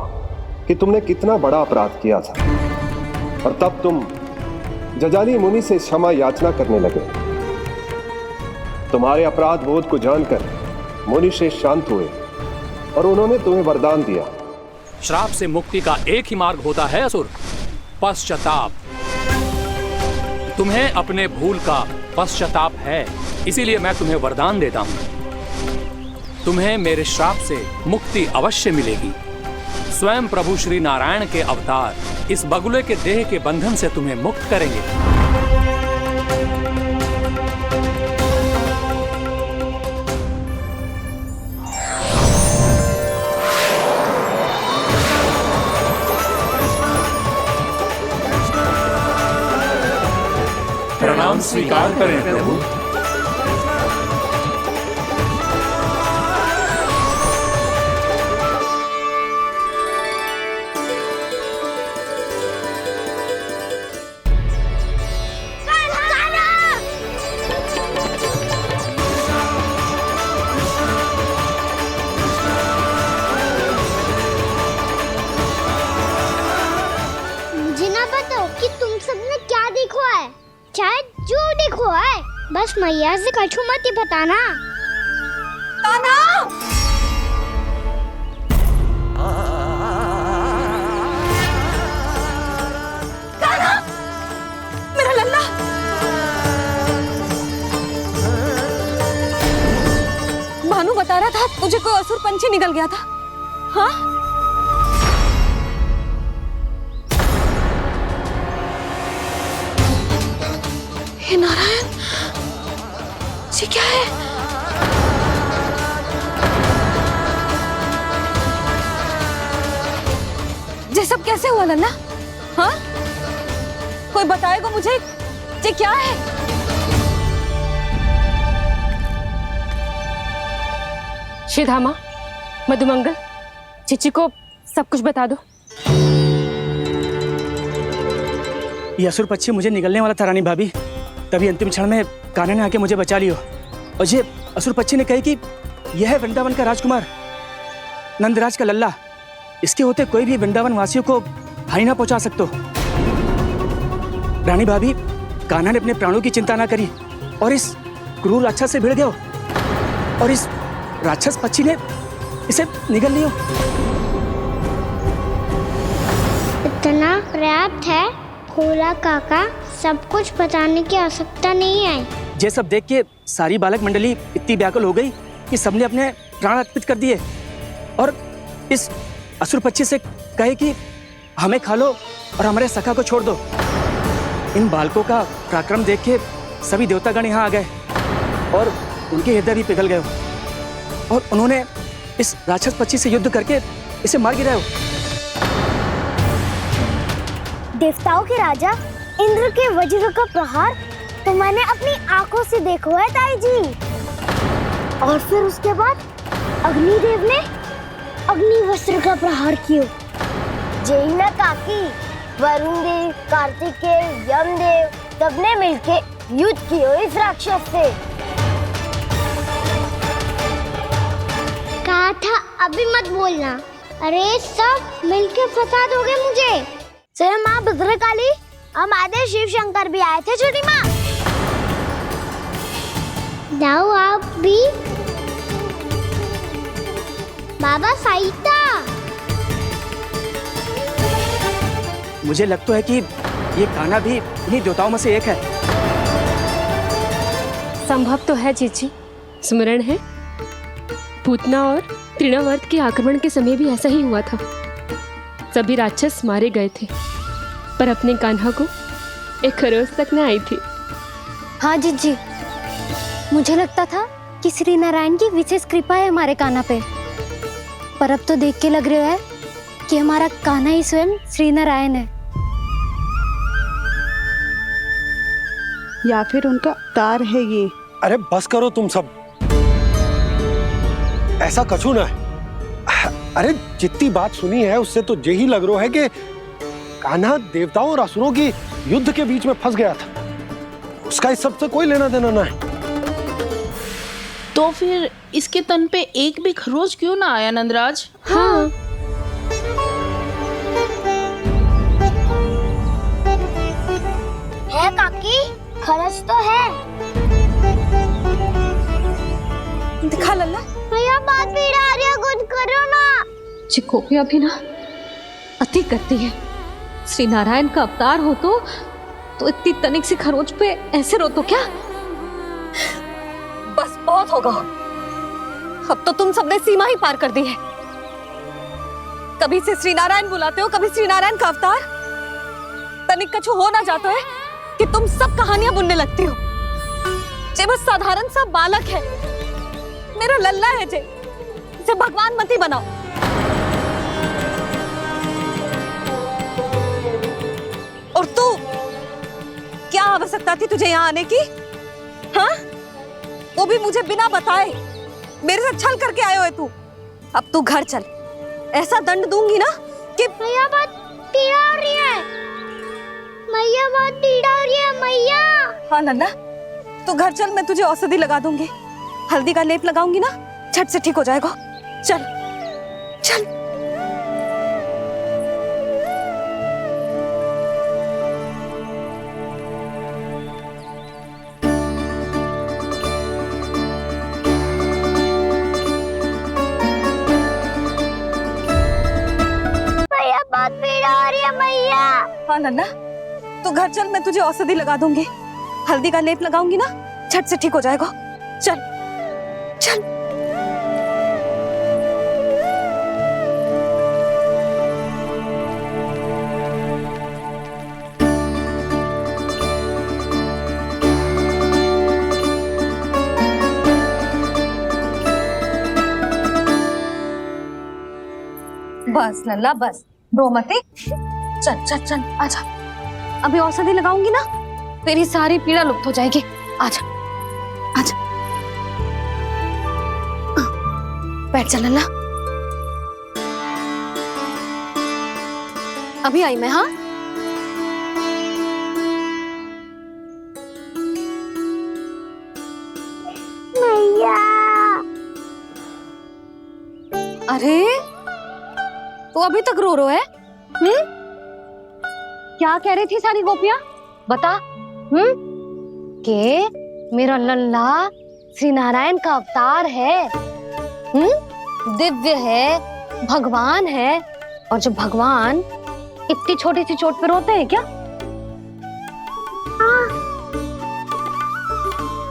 कि तुमने कितना बड़ा अपराध किया था, और तब तुम जजाली मुनि से क्षमा याचना करने लगे। तुम्हारे अपराध बोध को जानकर मुनि से शांत हुए और उन्होंने तुम्हें वरदान दिया। श्राप से मुक्ति का एक ही मार्ग होता है असुर, पश्चाताप। तुम्हें अपने भूल का पश्चाताप है, इसीलिए मैं तुम्हें वरदान देता हूं। तुम्हें मेरे श्राप से मुक्ति अवश्य मिलेगी। स्वयं प्रभु श्री नारायण के अवतार इस बगुले के देह के बंधन से तुम्हें मुक्त करेंगे। प्रणाम स्वीकार करें प्रभु। मुझे ना बताओ कि तुम सबने क्या देखा है, चाहे जो देखो है, बस मैया से कछु मत ही बताना। कान्हा! कान्हा! मेरा लल्ला! भानु बता रहा था तुझे कोई असुर पंछी निकल गया था। हाँ? हे नारायण, ये क्या है? ये सब कैसे हुआ लल्ला? हाँ? कोई बताएगा मुझे ये क्या है? श्रीधामा, मधुमंगल, चिची को सब कुछ बता दो। ये असुर पक्षी मुझे निकलने वाला था रानी भाभी, तभी अंतिम क्षण में कान्हा ने आके मुझे बचा लियो। और ये असुर पक्षी ने कही कि यह है वृंदावन का राजकुमार, नंदराज का लल्ला। इसके होते कोई भी वृंदावन वासियों को हानि ना पहुंचा सकते। रानी भाभी, कान्हा ने अपने प्राणों की चिंता ना करी और इस क्रूर राक्षस से भिड़ गयो और इस राक्षस पक्षी ने इसे निगल लियो। इतना पर्याप्त है भोला काका, सब कुछ बताने की आवश्यकता नहीं है। ये सब देख के सारी बालक मंडली इतनी व्याकुल हो गई कि सबने अपने प्राण अर्पित कर दिए और इस असुर पक्षी से कहे कि हमें खा लो और हमारे सखा को छोड़ दो। इन बालकों का पराक्रम देख के सभी देवतागण यहाँ आ गए और उनके हृदय भी पिघल गए और उन्होंने इस राक्षस पक्षी से युद्ध करके इसे मार गिराया। देवताओं के राजा इंद्र के वज्र का प्रहार तो मैंने अपनी आंखों से देखा है ताई जी। और फिर उसके बाद अग्निदेव ने अग्निवस्त्र का प्रहार किया। जय ना काकी, वरुण देव, कार्तिकेय, यमदेव सबने मिलके युद्ध किया इस राक्षस से। कहा था अभी मत बोलना। अरे सब मिलके फंसा दोगे मुझे। जय माँ भद्रकाली, हमारे शिव शंकर भी आए थे छोटी माँ। जाओ आप भी। बाबा साईता, मुझे लगता है कि ये कान्हा भी इन्हीं देवताओं में से एक है। संभव तो है चीची, स्मरण है पूतना और तृणावर्त के आक्रमण के समय भी ऐसा ही हुआ था। सभी राक्षस मारे गए थे पर अपने कान्हा को एक खरोच तक न आई थी। हाँ जीजी, मुझे लगता था कि श्री नारायण की विशेष कृपा है हमारे कान्हा पे, पर अब तो देख के लग रहा है कि हमारा कान्हा ही स्वयं श्री नारायण है। या फिर उनका अवतार है ये। अरे बस करो तुम सब, ऐसा कछु ना है। अरे जितनी बात सुनी है उससे तो यही लग रहा है कि कान्हा देवताओं और असुरों की युद्ध के बीच में फंस गया था। उसका इस सब से कोई लेना देना ना है। तो फिर इसके तन पे एक भी खरोच क्यों ना आया नंदराज? हाँ, है काकी, खरच तो है। दिखा लल्ला। भैया बात पीड़ा आ रही है, कुछ करो ना। चिकोपिया भी ना अति करती है। श्री नारायण का अवतार हो तो इतनी तनिक सी खरोच पे ऐसे रो तो क्या? बस बहुत होगा। अब तो तुम सबने सीमा ही पार कर दी है। कभी से श्री नारायण बुलाते हो, कभी श्री नारायण का अवतार। तनिक कछु हो ना जातो है कि तुम सब कहानियां बुनने लगती हो। जे बस साधारण सा बालक है, मेरा लल्ला है जे, इसे भगवान मती बनाओ। और तू, क्या आवश्यकता थी तुझे यहाँ आने की? हाँ, वो भी मुझे बिना बताए। मेरे साथ छल करके आयो है तू। अब तू घर चल, ऐसा दंड दूंगी ना कि मैया बहुत पीड़ा हो रही है। मैया बहुत पीड़ा हो रही है मैया। हाँ लल्ला, तू घर चल, मैं तुझे औषधि लगा दूंगी। हल्दी का लेप लगाऊंगी ना, झट से ठीक हो जाएगा। चल चल। मैया बहुत पीड़ा हो रही है मैया। हाँ लल्ला, तू घर चल, मैं तुझे औषधि लगा दूंगी। हल्दी का लेप लगाऊंगी ना, झट से ठीक हो जाएगा। चल चल। बस लल्ला बस, रो मत। चल चल चल, आजा। अभी औषधि लगाऊंगी ना, तेरी सारी पीड़ा लुप्त हो जाएगी। आजा आजा, बैठ जा लल्ला। अभी आई मैं। हाँ, मैया। अरे तो अभी तक रो रो है? क्या कह रही थी सारी गोपियां? बता। के मेरा लल्ला श्री नारायण का अवतार है, दिव्य है, भगवान है। और जब भगवान इतनी छोटी सी चोट पे रोते हैं क्या?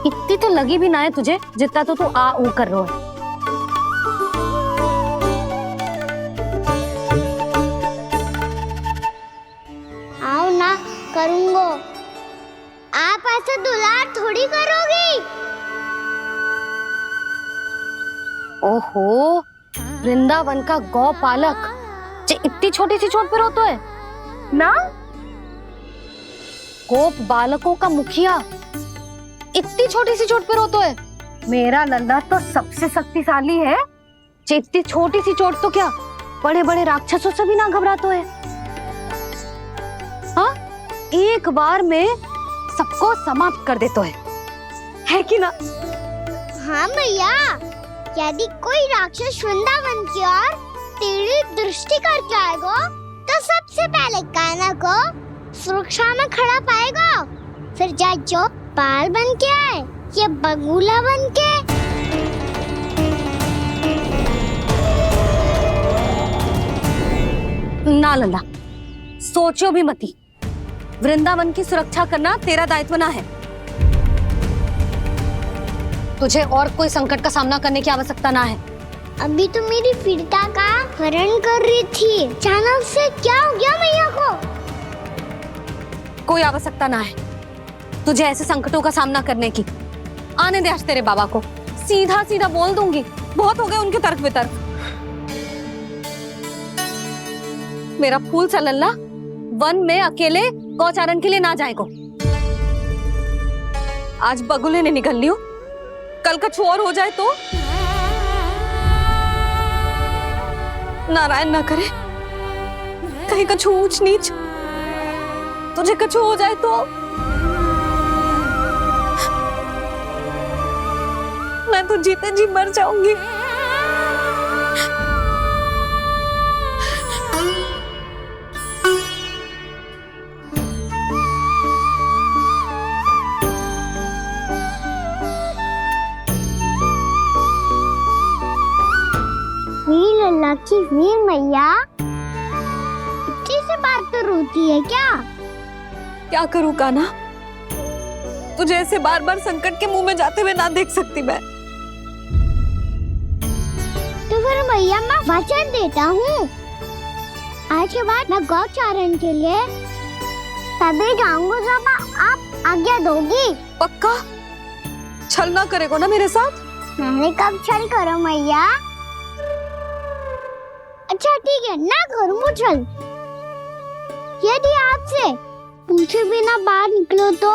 इतनी तो लगी भी ना है तुझे, जितना तो तू आ ऊ कर रो है। आओ ना, करूंगो। आप ऐसा दुलार थोड़ी करोगी। ओहो, वृंदावन का गौपालक जे इतनी छोटी सी चोट पे रोता है ना? गोप बालकों का मुखिया इतनी छोटी सी चोट पे रोता है? मेरा लल्ला तो सबसे शक्तिशाली है। जे इतनी छोटी सी चोट तो क्या, बड़े बड़े राक्षसों से भी ना घबराता है। हाँ, एक बार में सबको समाप्त कर देता है कि ना? हाँ मैया, यदि कोई राक्षस वृंदावन की ओर तेरी दृष्टि करके आएगा, तो सबसे पहले कान्हा को सुरक्षा में खड़ा पाएगा। फिर चाहे जो बाल बन के आए या बगुला बन के। ना लल्ला, सोचो भी मती। वृंदावन की सुरक्षा करना तेरा दायित्व ना है। तुझे और कोई संकट का सामना करने की आवश्यकता ना है। अभी तो मेरी पीड़िता का हरण कर रही थी, अचानक से क्या हो गया मैया को? कोई आवश्यकता ना है तुझे ऐसे संकटों का सामना करने की। आने दे आज तेरे बाबा को, सीधा सीधा बोल दूंगी। बहुत हो गए उनके तर्क वितर्क। मेरा फूल सा लल्ला वन में अकेले गौचारण के लिए ना जाएगो। आज बगुले ने निकल लियो, कल का और हो जाए तो? नारायण ना करे, कहीं कछु ऊंच नीच तुझे कछु हो जाए तो? मैं तो जीते जी मर जाऊंगी। वीर लल्ला की वीर मैया इतनी से बात तो रोती है क्या? क्या करूं कान्हा, तुझे ऐसे बार बार संकट के मुंह में जाते हुए ना देख सकती मैं। तो फिर मैया मैं वचन देता हूँ, आज के बाद मैं गौचारण के लिए तभी जाऊंगा जब आप आज्ञा दोगी। पक्का छल ना करेगा ना मेरे साथ? मैंने कब छल करो मैया? अच्छा ठीक है, ना करूँगा छल। यदि आपसे पूछे बिना बाहर निकलो तो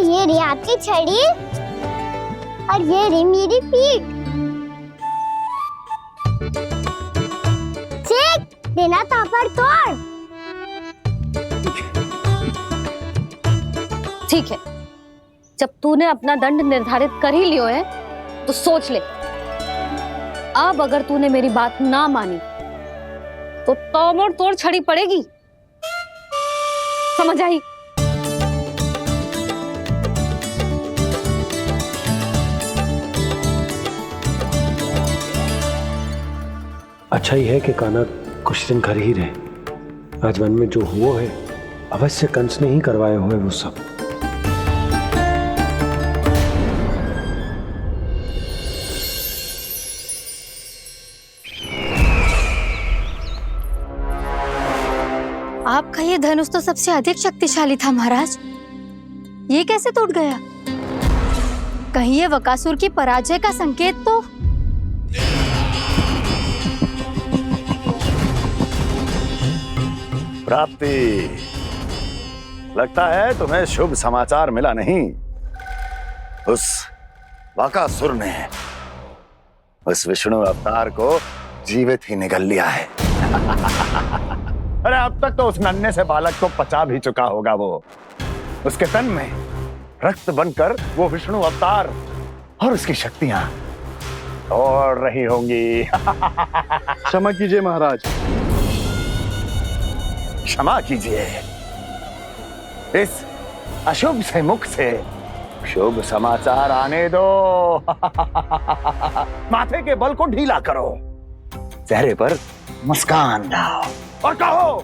ये रे आपकी छड़ी और ये रे मेरी पीठ। सेक देना तापर तोड़। ठीक है, जब तूने अपना दंड निर्धारित कर ही लियो है तो सोच ले, अब अगर तूने मेरी बात ना मानी तो तोड़ तोड़ छड़ी पड़ेगी। समझ आई? अच्छा ही है कि कान्हा कुछ दिन घर ही रहे। आज वन में जो हुआ है अवश्य कंस ने ही करवाए हुए वो सब। आपका ये धनुष तो सबसे अधिक शक्तिशाली था महाराज, ये कैसे टूट गया? कहीं ये बकासुर की पराजय का संकेत तो? प्राप्ति, लगता है तुम्हें शुभ समाचार मिला नहीं। उस बकासुर ने उस विष्णु अवतार को जीवित ही निगल लिया है। अरे अब तक तो उस नन्हे से बालक को पचा भी चुका होगा वो। उसके तन में रक्त बनकर वो विष्णु अवतार और उसकी शक्तियां दौड़ रही होंगी। क्षमा कीजिए महाराज। क्षमा कीजिए, इस अशुभ से मुख से शुभ समाचार आने दो। माथे के बल को ढीला करो, चेहरे पर मुस्कान लाओ और कहो,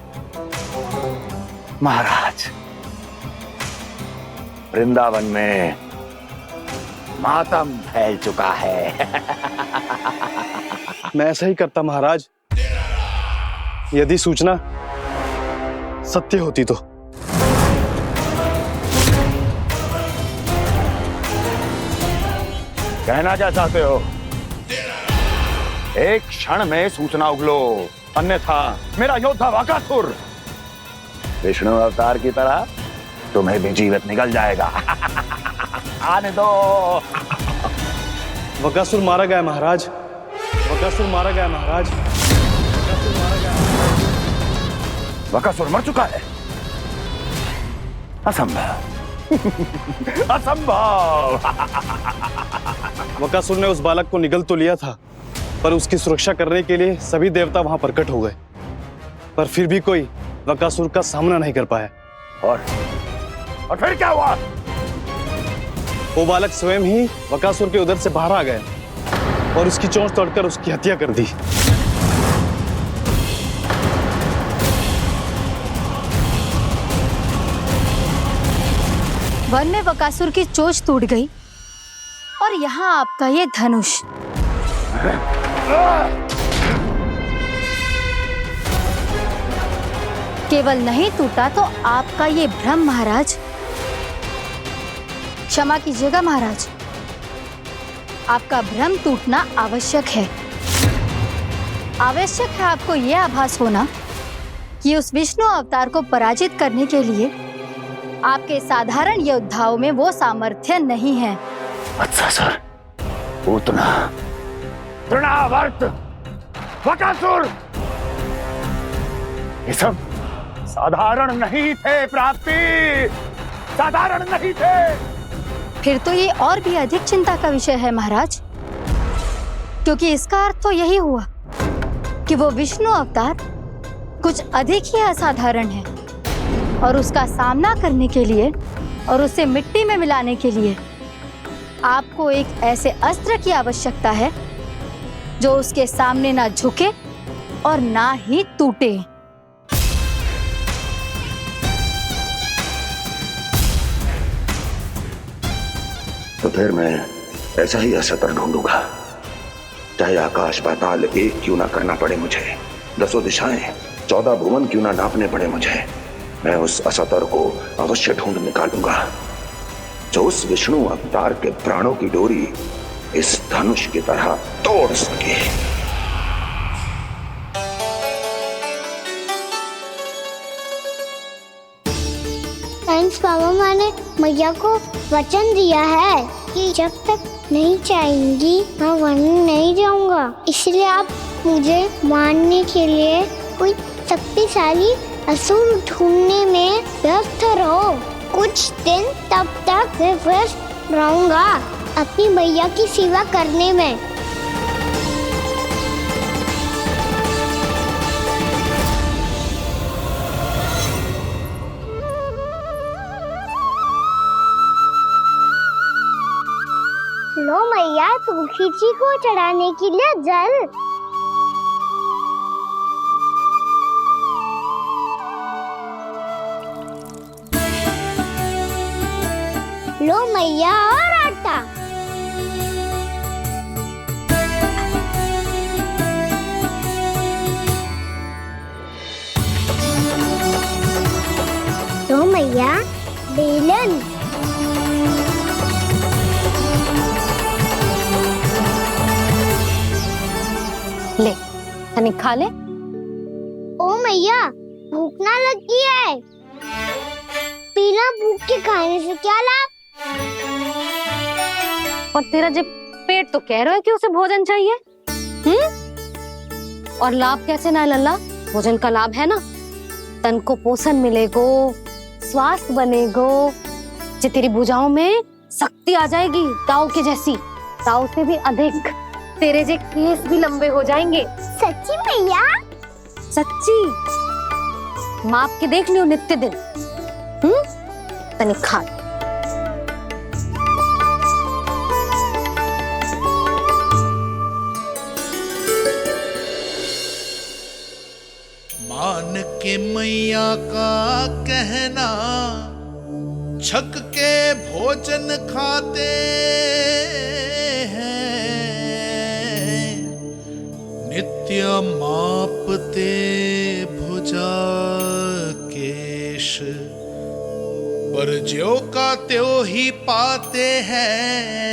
महाराज, वृंदावन में मातम फैल चुका है। मैं ऐसा ही करता महाराज, यदि सूचना सत्य होती तो। कहना क्या चाहते हो? एक क्षण में सूचना उगलो, अन्यथा मेरा योद्धा बकासुर विष्णु अवतार की तरह तुम्हें भी जीवित निकल जाएगा। आने दो। बकासुर मारा गया महाराज, बकासुर मारा गया महाराज, बकासुर मारा गया। बकासुर मर चुका है? असंभव। असंभव। बकासुर ने उस बालक को निगल तो लिया था, पर उसकी सुरक्षा करने के लिए सभी देवता वहां प्रकट हो गए, पर फिर भी कोई बकासुर का सामना नहीं कर पाया। और फिर क्या हुआ? वो बालक स्वयं ही बकासुर के उदर से बाहर आ गया और उसकी चोंच तोड़कर उसकी हत्या कर दी। वन में बकासुर की चोंच टूट गई और यहाँ आपका ये धनुष। केवल नहीं टूटा तो आपका ये भ्रम महाराज। क्षमा कीजिएगा महाराज, आपका भ्रम टूटना आवश्यक है। आवश्यक है आपको यह आभास होना कि उस विष्णु अवतार को पराजित करने के लिए आपके साधारण योद्धाओं में वो सामर्थ्य नहीं है। वत्सासुर, पूतना, तृणावर्त, बकासुर, ये सब साधारण नहीं थे प्राप्ति, साधारण नहीं थे। फिर तो ये और भी अधिक चिंता का विषय है महाराज, क्योंकि इसका अर्थ तो यही हुआ कि वो विष्णु अवतार कुछ अधिक ही असाधारण है और उसका सामना करने के लिए और उसे मिट्टी में मिलाने के लिए आपको एक ऐसे अस्त्र की आवश्यकता है जो उसके सामने ना झुके और ना ही टूटे। तो फिर मैं ऐसा ही असतर ढूंढूंगा, चाहे आकाश पाताल एक क्यों ना करना पड़े मुझे, 10 दिशाएं 14 भुवन क्यों ना नापने पड़े मुझे, मैं उस असतर को अवश्य ढूंढ निकालूंगा जो उस विष्णु अवतार के प्राणों की डोरी इस धनुष की तरह तोड़ सके। थैंक्स पापा, मैंने मैया को वचन दिया है कि जब तक नहीं चाहेंगी मैं वन नहीं जाऊंगा, इसलिए आप मुझे मारने के लिए कोई शक्तिशाली असुर ढूंढने में व्यस्त रहो। कुछ दिन तब तक मैं व्यस्त रहूंगा अपनी मैया की सेवा करने में। लो मैया, तुलसी जी को चढ़ाने के लिए जल। लो मैया, और आटा। लो मैया, बेलन। ले तनिक खा ले। ओ मैया, भूख ना लगी है। बिना भूख के खाने से क्या लाभ? और तेरा जब पेट तो कह रहा है कि उसे भोजन चाहिए, और लाभ कैसे ना है लल्ला? भोजन का लाभ है ना, तन को पोषण मिलेगो, स्वास्थ्य बनेगो, जे तेरी भुजाओं में शक्ति आ जाएगी ताऊ के जैसी, ताऊ से भी अधिक। तेरे जे केस भी लंबे हो जाएंगे। सच्ची मैया? सच्ची। माप के देख लियो नित्य दिन। तनिक खा। मान के मैया का कहना, छक के भोजन खाते हैं, नित्य मापते भुजा केश, पर ज्यों का त्यों ही पाते हैं।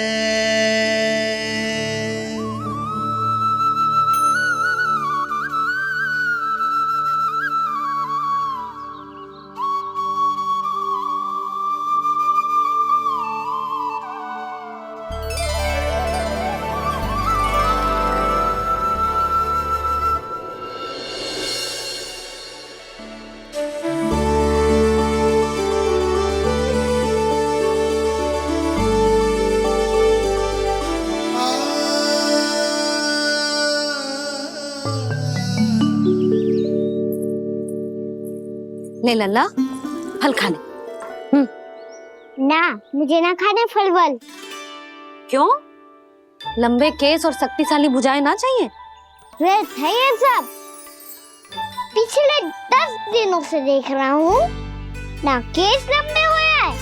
ले लल्ला, फल खा ले। ना, मुझे ना खाने फल वल। क्यों? लंबे केस और शक्तिशाली भुजाएं ना चाहिए? व्यर्थ है ये सब। पिछले 10 दिनों से देख रहा हूँ, ना केस लंबे हुए हैं,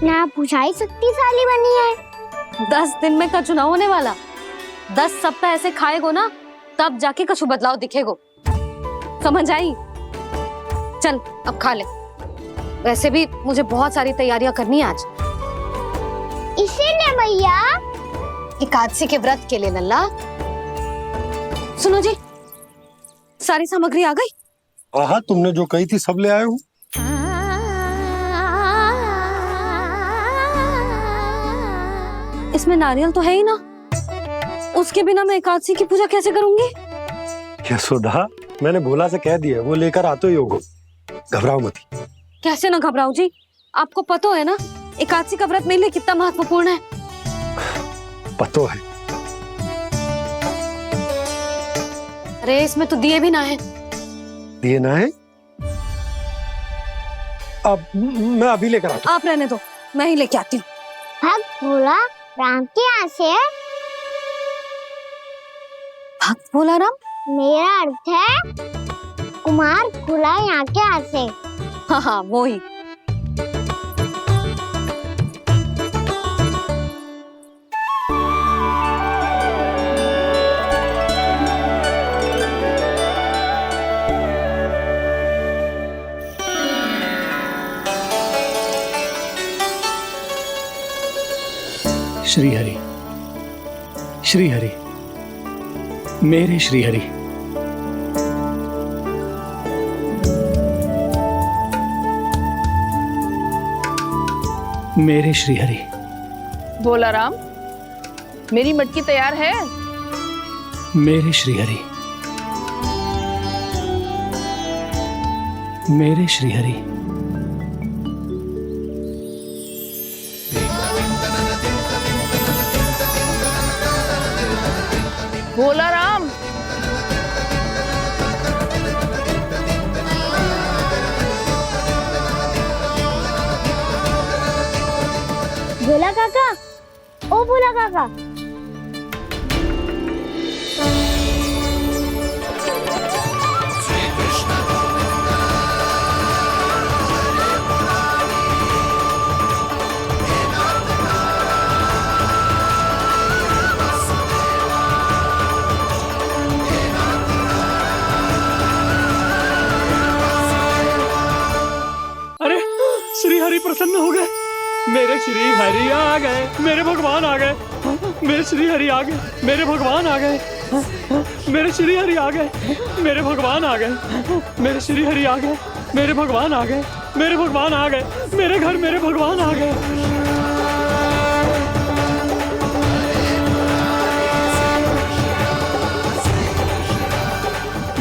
ना भुजाएं शक्तिशाली बनी है। 10 दिन में का चुनाव होने वाला। 10 सप्ताह ऐसे खाएगो ना, तब जाके कछु बदलाव दिखेगो। समझ आई? चल अब खा ले। वैसे भी मुझे बहुत सारी तैयारियां करनी है आज। इसीलिए भैया, एकादशी के व्रत के लिए लल्ला। सुनो जी, सारी सामग्री आ गई? हाँ, तुमने जो कही थी सब ले आए हूँ। इसमें नारियल तो है ही ना, उसके बिना मैं एकादशी की पूजा कैसे करूंगी? यशोदा, मैंने भोला से कह दिया, वो लेकर आते ही होगा, घबराओ मत। कैसे ना घबराओ जी, आपको पता है ना एकादशी का व्रत मेरे लिए कितना महत्वपूर्ण है। पतो है। अरे इसमें तो दिए भी ना है। दिए ना है? अब मैं अभी लेकर आता हूँ। आप रहने दो, मैं ही लेके आती हूँ। भक्त भोला राम के यहाँ से है? भक्त भोला राम? मेरा अर्थ है कुमार खुला यहाँ के हाथ से। हाँ हाँ वो ही। श्री हरि, श्री हरि, मेरे श्री हरि। मेरे श्री हरि। भोला राम, मेरी मटकी तैयार है। मेरे श्री हरि, मेरे श्री हरि। भोला राम, भोला काका, ओ भोला काका। अरे श्री हरि प्रसन्न हो गए। मेरे श्री हरि आ गए, मेरे भगवान आ गए। मेरे श्री हरि आ गए, मेरे भगवान आ गए। मेरे श्री हरि आ गए, मेरे भगवान आ गए। मेरे श्री हरि आ गए, मेरे भगवान आ गए। मेरे भगवान आ गए, मेरे घर मेरे भगवान आ गए।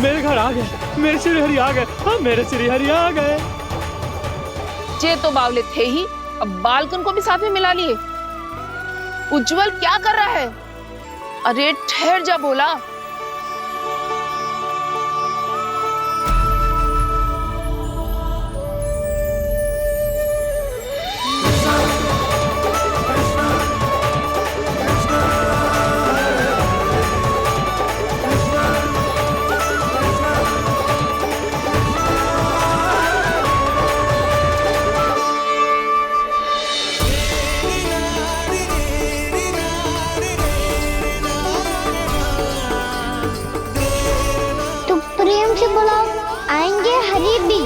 मेरे घर आ गए, मेरे श्री हरि आ गए। हाँ, मेरे श्री हरि आ गए। जे तो बावले थे ही, अब बालकन को भी साथ में मिला लिए। उज्जवल क्या कर रहा है? अरे ठहर जा भोला। प्रेम से बुलाओ, आएंगे हरि भी।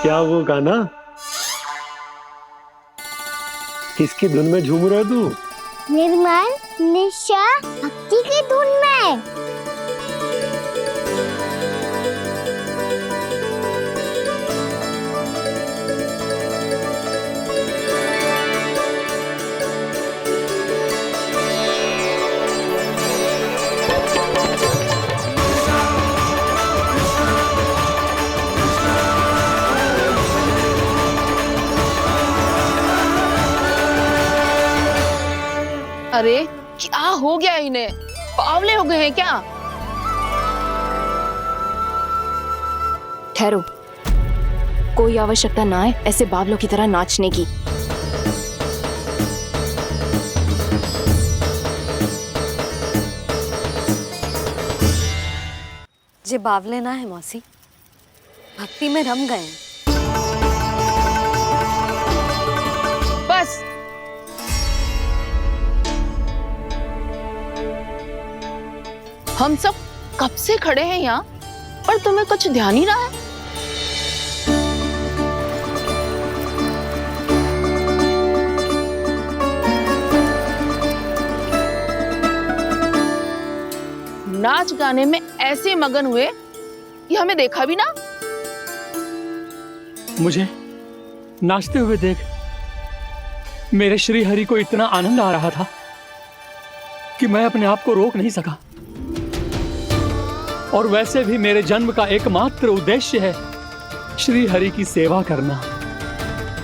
क्या वो गाना? किसकी धुन में झूम रहा तू? निर्मल निशा भक्ति की धुन में। अरे क्या हो गया इन्हें? बावले हो गए हैं क्या? ठहरो, कोई आवश्यकता ना है ऐसे बावलों की तरह नाचने की। जे बावले ना है मौसी, भक्ति में रम गए। बस हम सब कब से खड़े हैं यहाँ, पर तुम्हें कुछ ध्यान ही रहा है। नाच गाने में ऐसे मगन हुए कि हमें देखा भी ना। मुझे नाचते हुए देख मेरे श्री हरि को इतना आनंद आ रहा था कि मैं अपने आप को रोक नहीं सका। और वैसे भी मेरे जन्म का एकमात्र उद्देश्य है श्री हरि की सेवा करना,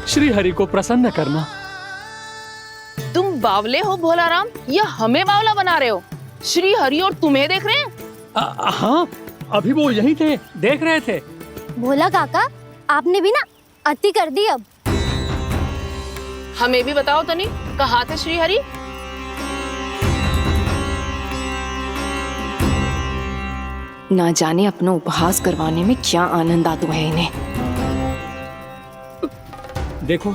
श्री हरि को प्रसन्न करना। तुम बावले हो भोलाराम या हमें बावला बना रहे हो? श्री हरि और तुम्हें देख रहे हैं? हाँ, अभी वो यहीं थे, देख रहे थे। भोला काका, आपने भी ना अति कर दी अब। हमें भी बताओ तनी, कहाँ थे श्री हरि? ना जाने अपना उपहास करवाने में क्या आनंद आता है इन्हें। देखो,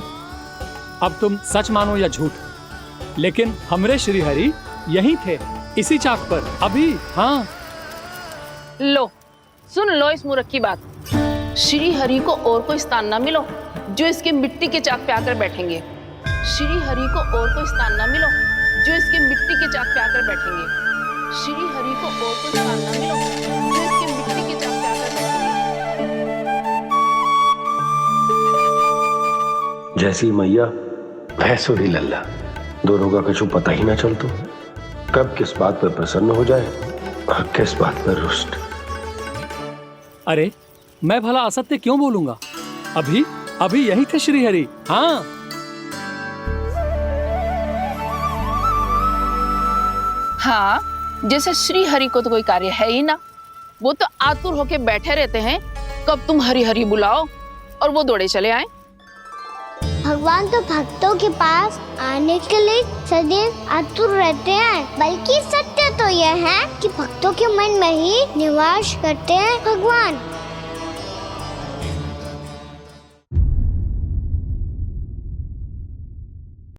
अब तुम सच मानो या झूठ, लेकिन हमरे श्री हरि यहीं थे, इसी चाक पर अभी। हाँ, लो सुन लो इस मूर्ख की बात। श्री हरि को और कोई स्थान ना मिलो जो इसके मिट्टी के चाक पे आकर बैठेंगे। श्री हरि को और कोई स्थान ना मिलो जो इसके मिट्टी के चाक पे आकर बैठेंगे। श्री हरि को और कोई स्थान ना मिलो जो इसके मिट्टी के चाक पे आकर बैठेंगे। जैसी मैया वैसो ही लल्ला, दोनों का कुछ पता ही ना चलतो, कब किस बात पर प्रसन्न हो जाए और किस बात पर रुष्ट। अरे मैं भला असत्य क्यों बोलूंगा? अभी यही थे श्री हरि। हाँ, हाँ, जैसे श्री हरि को तो कोई कार्य है ही ना, वो तो आतुर होके बैठे रहते हैं कब तुम हरि हरि बुलाओ और वो दौड़े चले आए। भगवान तो भक्तों के पास आने के लिए सदैव आतुर रहते हैं, बल्कि सत्य तो यह है कि भक्तों के मन में ही निवास करते हैं भगवान।